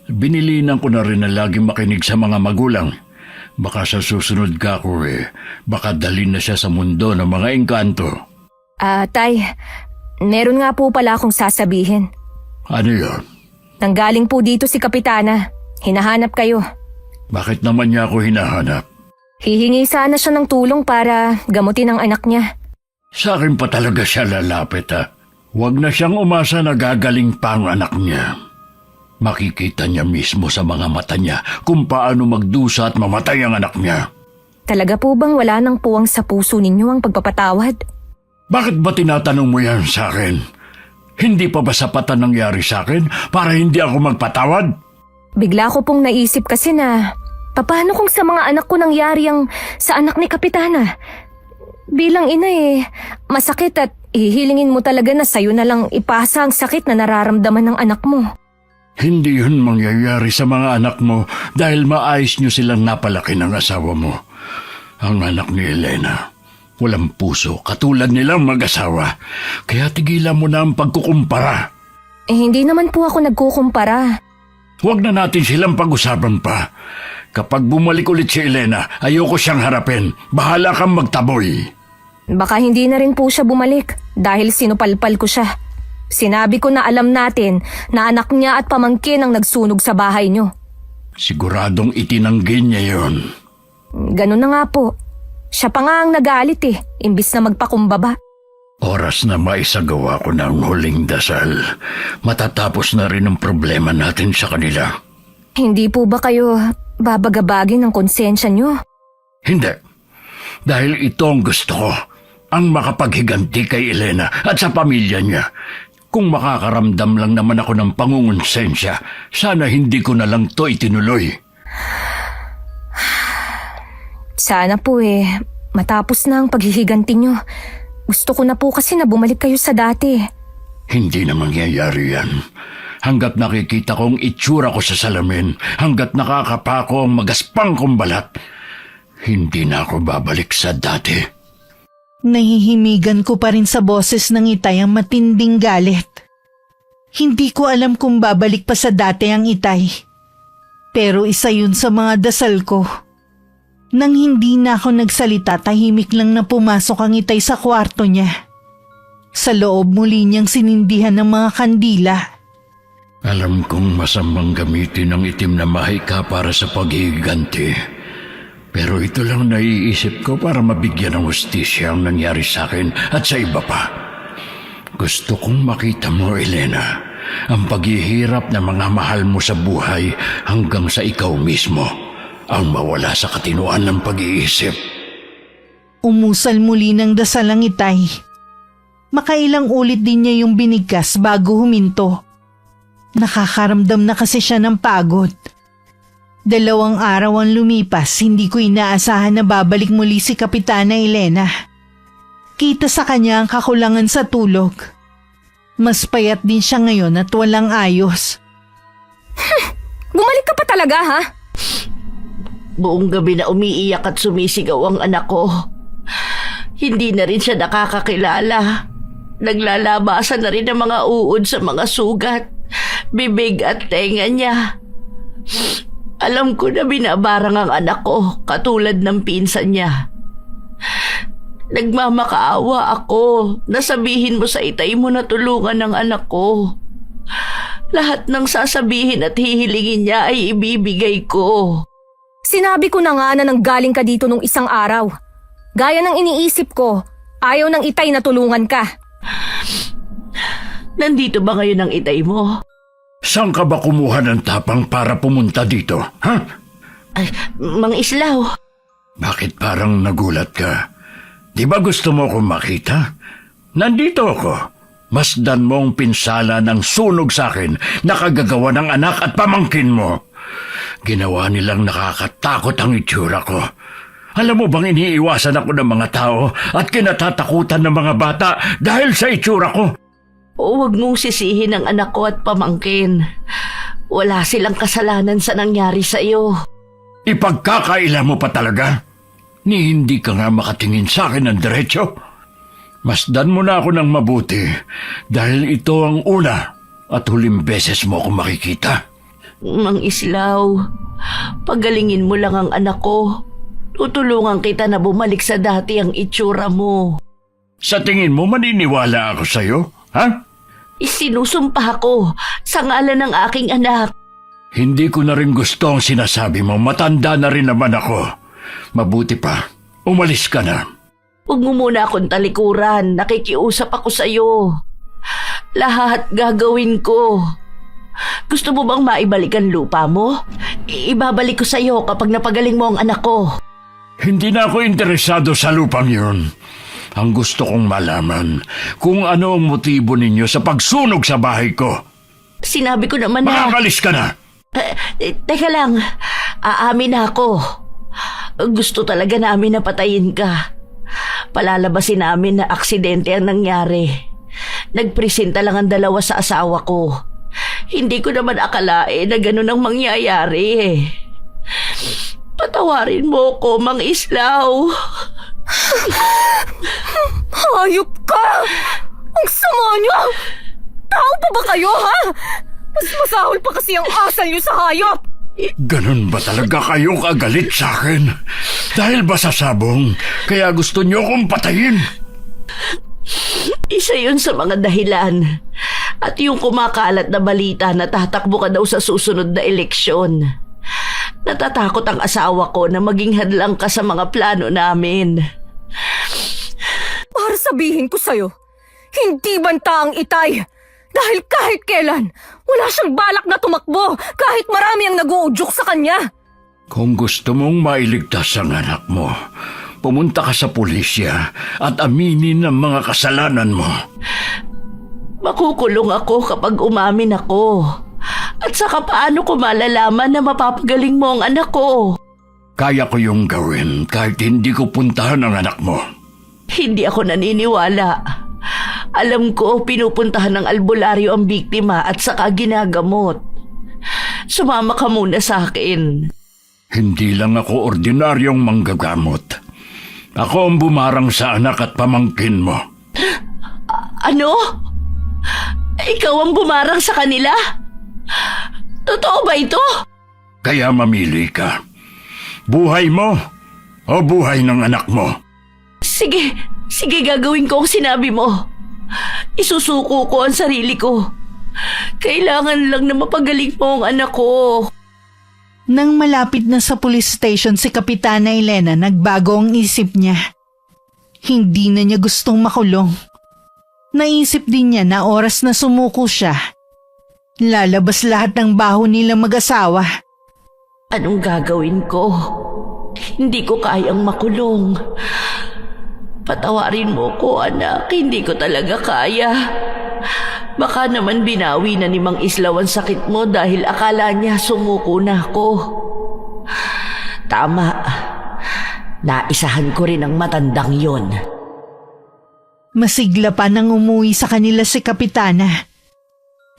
Binilinan ko na rin na laging makinig sa mga magulang. Baka sa susunod ka ko baka dalhin na siya sa mundo ng mga engkanto. Tay, meron nga po pala akong sasabihin. Ano yun? Nanggaling po dito si Kapitana. Hinahanap kayo. Bakit naman niya ako hinahanap? Hihingi sana siya ng tulong para gamutin ang anak niya. Sa akin pa talaga siya lalapit ha. Huwag na siyang umasa na gagaling pa ang anak niya. Makikita niya mismo sa mga mata niya kung paano magdusa at mamatay ang anak niya. Talaga po bang wala nang puwang sa puso ninyo ang pagpapatawad? Bakit ba tinatanong mo yan sa akin? Hindi pa ba sapat ang nangyari sa akin para hindi ako magpatawad? Bigla ko pong naisip kasi na, paano kung sa mga anak ko nangyari ang sa anak ni Kapitana? Bilang ina masakit at ihilingin mo talaga na sa'yo na lang ipasa ang sakit na nararamdaman ng anak mo. Hindi yun mangyayari sa mga anak mo dahil maayos niyo silang napalaki ng asawa mo. Ang anak ni Elena, walang puso katulad nilang mag-asawa. Kaya tigilan mo na ang pagkukumpara. Hindi naman po ako nagkukumpara. Huwag na natin silang pag-usapan pa. Kapag bumalik ulit si Elena, ayoko siyang harapin. Bahala kang magtaboy. Baka hindi na rin po siya bumalik dahil sinupalpal ko siya. Sinabi ko na alam natin na anak niya at pamangkin ang nagsunog sa bahay niyo. Siguradong itinanggi niya yon. Ganun na nga po. Siya pa nga ang nagalit imbis na magpakumbaba. Oras na maisagawa ko ng huling dasal. Matatapos na rin ang problema natin sa kanila. Hindi po ba kayo babagabagin ng konsensya niyo? Hindi. Dahil ito ang gusto ko. Ang makapaghiganti kay Elena at sa pamilya niya. Kung makakaramdam lang naman ako ng pangungonsensya, sana hindi ko na lang to itinuloy. Sana po matapos na ang paghihiganti niyo. Gusto ko na po kasi na bumalik kayo sa dati. Hindi na mangyayari yan. Hanggat nakikita kong itsura ko sa salamin, hanggat nakakapa ko ang magaspang kong balat, hindi na ako babalik sa dati. Nahihimigan ko pa rin sa boses ng Itay ang matinding galit. Hindi ko alam kung babalik pa sa dati ang Itay. Pero isa yun sa mga dasal ko. Nang hindi na ako nagsalita, tahimik lang na pumasok ang Itay sa kwarto niya. Sa loob muli niyang sinindihan ng mga kandila. Alam kong masamang gamitin ang itim na mahika para sa paghihiganti. Pero ito lang naiisip ko para mabigyan ng hustisya ang nangyari sa akin at sa iba pa. Gusto kong makita mo, Elena, ang paghihirap ng mga mahal mo sa buhay hanggang sa ikaw mismo ang mawala sa katinoan ng pag-iisip. Umusal muli ng dasal ang Itay. Makailang ulit din niya yung binigkas bago huminto. Nakakaramdam na kasi siya ng pagod. 2 araw ang lumipas, hindi ko inaasahan na babalik muli si Kapitana Elena. Kita sa kanya ang kakulangan sa tulog. Mas payat din siya ngayon at walang ayos. Bumalik ka pa talaga, ha? Buong gabi na umiiyak at sumisigaw ang anak ko. Hindi na rin siya nakakakilala. Naglalabasan na rin ang mga uod sa mga sugat, bibig at tenga niya. Alam ko na binabarang ang anak ko katulad ng pinsan niya. Nagmamakaawa ako na sabihin mo sa Itay mo na tulungan ng anak ko. Lahat ng sasabihin at hihilingin niya ay ibibigay ko. Sinabi ko na nga na nanggaling ka dito nung isang araw. Gaya ng iniisip ko, ayaw ng Itay na tulungan ka. Nandito ba ngayon ang Itay mo? Saan ka ba kumuha ng tapang para pumunta dito, ha? Ay, Mang Islaw. Bakit parang nagulat ka? Di ba gusto mo akong makita? Nandito ako. Masdan mo ang pinsala ng sunog sa akin na kagagawa ng anak at pamangkin mo. Ginawa nilang nakakatakot ang itsura ko. Alam mo bang iniiwasan ako ng mga tao at kinatatakutan ng mga bata dahil sa itsura ko? Huwag mong sisihin ang anak ko at pamangkin. Wala silang kasalanan sa nangyari sa iyo. Ipagkakaila mo pa talaga? Ni hindi ka nga makatingin sa akin ng diretsyo? Masdan mo na ako ng mabuti dahil ito ang una at huling beses mo akong makikita. Mang Islaw, pagalingin mo lang ang anak ko. Tutulungan kita na bumalik sa dati ang itsura mo. Sa tingin mo maniniwala ako sa'yo, ha? Isinusumpa ako sa ngalan ng aking anak. Hindi ko na rin gusto ang sinasabi mo. Matanda na rin naman ako. Mabuti pa, umalis ka na. Huwag mo muna akong talikuran. Nakikiusap ako sa'yo. Lahat gagawin ko. Gusto mo bang maibalik ang lupa mo? Ibabalik ko sa'yo kapag napagaling mo ang anak ko. Hindi na ako interesado sa lupang yun. Ang gusto kong malaman kung ano ang motibo ninyo sa pagsunog sa bahay ko. Sinabi ko naman na... Makakalis ka na! Teka lang, aamin na ako. Gusto talaga namin na patayin ka. Palalabasin namin na aksidente ang nangyari. Nagpresenta lang ang dalawa sa asawa ko. Hindi ko naman akalain na ganun ang mangyayari. Patawarin mo ko, Mang Islaw. Hayop ka! Ang sama niyo! Tao pa ba kayo, ha? Mas masahol pa kasi ang asal niyo sa hayop! Ganun ba talaga kayo kagalit sa akin? Dahil ba sa sabong, kaya gusto niyo akong patayin? Isa yun sa mga dahilan. At yung kumakalat na balita na tatakbo ka daw sa susunod na eleksyon. Natatakot ang asawa ko na maging hadlang ka sa mga plano namin. Para sabihin ko sa'yo, hindi banta ang Itay. Dahil kahit kailan, wala siyang balak na tumakbo kahit marami ang nag-uudyok sa kanya. Kung gusto mong mailigtas ang anak mo, pumunta ka sa pulisya at aminin ang mga kasalanan mo. Makukulong ako kapag umamin ako. At saka paano ko malalaman na mapapagaling mo ang anak ko? Kaya ko yung gawin kahit hindi ko puntahan ang anak mo. Hindi ako naniniwala. Alam ko pinupuntahan ng albularyo ang biktima at saka ginagamot. Sumama ka muna sa akin. Hindi lang ako ordinaryong manggagamot. Ako ang bumarang sa anak at pamangkin mo. Ano? Ikaw ang bumarang sa kanila? Totoo ba ito? Kaya mamili ka. Buhay mo o buhay ng anak mo? Sige gagawin ko ang sinabi mo. Isusuko ko ang sarili ko. Kailangan lang na mapagaling mo ang anak ko. Nang malapit na sa police station si Kapitana Elena, nagbago ang isip niya. Hindi na niya gustong makulong. Naisip din niya na oras na sumuko siya, lalabas lahat ng baho nilang mag-asawa. Anong gagawin ko? Hindi ko kayang makulong. Patawarin mo ko, anak. Hindi ko talaga kaya. Baka naman binawi na ni Mang Islaw ang sakit mo dahil akala niya sumuko na ako. Tama. Naisahan ko rin ang matandang yon. Masigla pa nang umuwi sa kanila si Kapitana.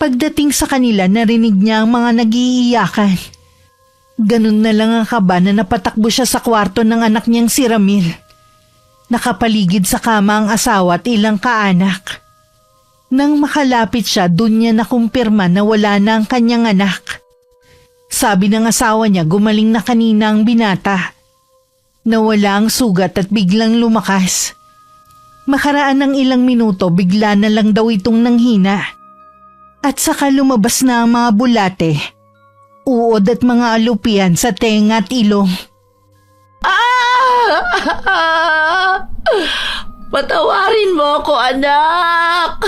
Pagdating sa kanila, narinig niya ang mga nag-iiyakan. Ganun na lang ang kaba na napatakbo siya sa kwarto ng anak niyang si Ramil. Nakapaligid sa kama ang asawa at ilang kaanak. Nang makalapit siya, dun niya nakumpirma na wala na ang kanyang anak. Sabi ng asawa niya, gumaling na kanina ang binata. Nawala ang sugat at biglang lumakas. Makaraan ng ilang minuto, bigla na lang daw itong nanghina. At saka lumabas na ang mga bulate, uod at mga alupian sa tenga at ilong. Patawarin mo ako, anak.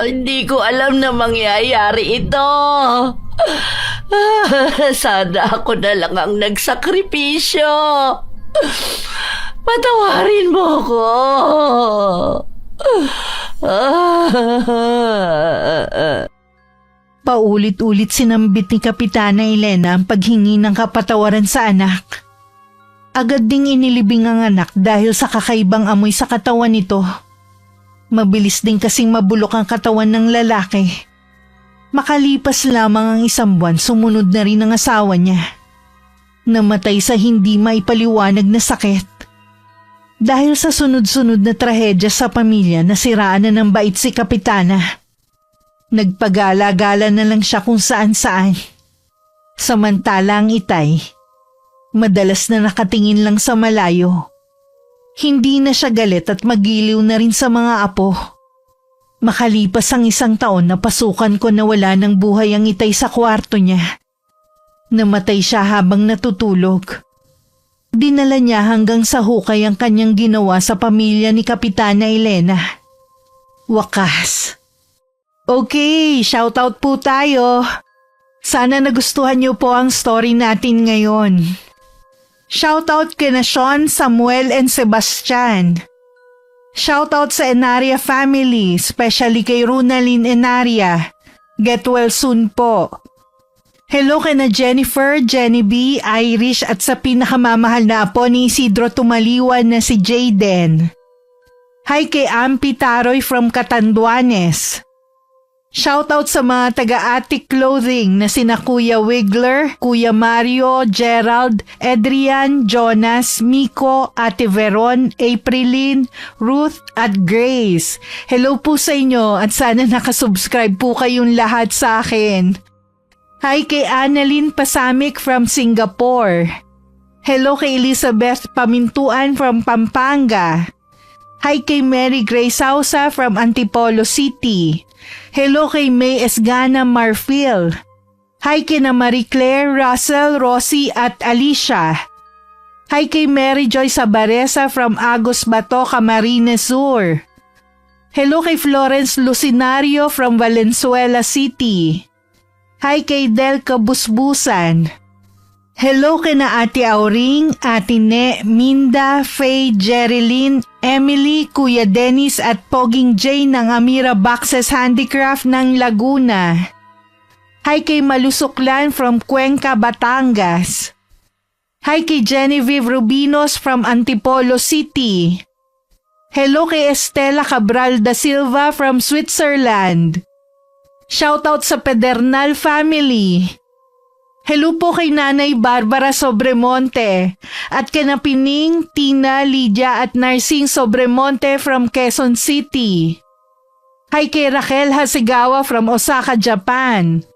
Hindi ko alam na mangyayari ito. Sana ako na lang ang nagsakripisyo. Patawarin mo ako. Paulit-ulit sinambit ni Kapitana Elena ang paghingi ng kapatawaran sa anak. Agad ding inilibing ang anak dahil sa kakaibang amoy sa katawan nito. Mabilis din kasing mabulok ang katawan ng lalaki. Makalipas lamang ang 1 buwan, sumunod na rin ang asawa niya. Namatay sa hindi maipaliwanag na sakit. Dahil sa sunod-sunod na trahedya sa pamilya, nasiraan na ng bait si Kapitana. Nagpagala-gala na lang siya kung saan-saan. Samantala ang Itay, madalas na nakatingin lang sa malayo. Hindi na siya galit at magiliw na rin sa mga apo. Makalipas ang 1 taon, napasukan ko na wala ng buhay ang Itay sa kwarto niya. Namatay siya habang natutulog. Dinala niya hanggang sa hukay ang kanyang ginawa sa pamilya ni Kapitana Elena. Wakas. Okay, shoutout po tayo. Sana nagustuhan niyo po ang story natin ngayon. Shoutout kina Sean, Samuel, and Sebastian. Shoutout sa Enaria family, especially kay Runalyn Enaria. Get well soon po. Hello kina Jennifer, Jenny B, Irish at sa pinakamamahal na apo ni Isidro Tumaliwan na si Jayden. Hi kay Ampi Taroy from Catanduanes. Shoutout sa mga taga-Attic Clothing na sina Kuya Wiggler, Kuya Mario, Gerald, Adrian, Jonas, Miko, Ate Veron, Aprilyn, Ruth at Grace. Hello po sa inyo at sana nakasubscribe po kayong lahat sa akin. Hi kay Annalyn Pasamik from Singapore. Hello kay Elizabeth Pamintuan from Pampanga. Hi kay Mary Grace Sausa from Antipolo City. Hello kay May Esgana Marfil. Hi kina Marie Claire, Russell, Rosie at Alicia. Hi kay Mary Joy Sabaresa from Agos Bato, Camarines Sur. Hello kay Florence Lucinario from Valenzuela City. Hi kay Del Kabusbusan. Hello kina Ate Auring, Ate Ne, Minda, Faye, Jerilyn, Emily, Kuya Dennis at Poging J ng Amira Boxes Handicraft ng Laguna. Hi kay Malusuklan from Cuenca, Batangas. Hi kay Genevieve Rubinos from Antipolo City. Hello kay Estela Cabral da Silva from Switzerland. Shoutout sa Pedernal family. Hello po kay Nanay Barbara Sobremonte at kina Pining, Tina, Lydia at Narsing Sobremonte from Quezon City. Hi kay Raquel Hasigawa from Osaka, Japan.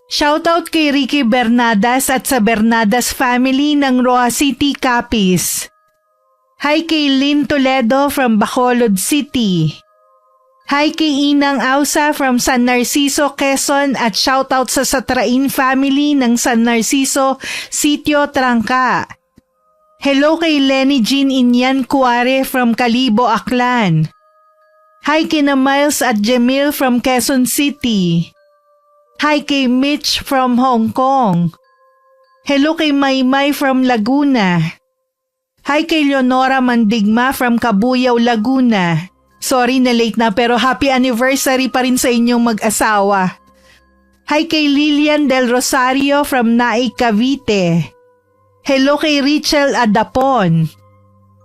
Shoutout kay Ricky Bernadas at sa Bernadas family ng Roa City, Capiz. Hi kay Lynn Toledo from Bacolod City. Hi kay Inang Ausa from San Narciso, Quezon at shoutout sa Satrain family ng San Narciso, Sitio Trangka. Hello kay Lenny Jean Inyan Cuare from Calibo, Aklan. Hi kina Miles at Jamil from Quezon City. Hi kay Mitch from Hong Kong. Hello kay Maymay from Laguna. Hi kay Leonora Mandigma from Cabuyao, Laguna. Sorry na late na pero happy anniversary pa rin sa inyong mag-asawa. Hi kay Lilian Del Rosario from Naik, Cavite. Hello kay Richel Adapon.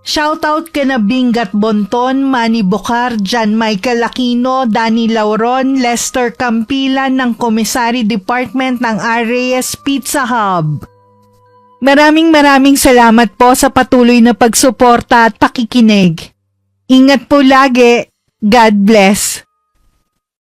Shoutout kina Bingat Bonton, Manny Bocar, John Michael Aquino, Danny Lauron, Lester Campilan ng Commissary Department ng RAS Pizza Hub. Maraming salamat po sa patuloy na pagsuporta at pakikinig. Ingat po lagi. God bless.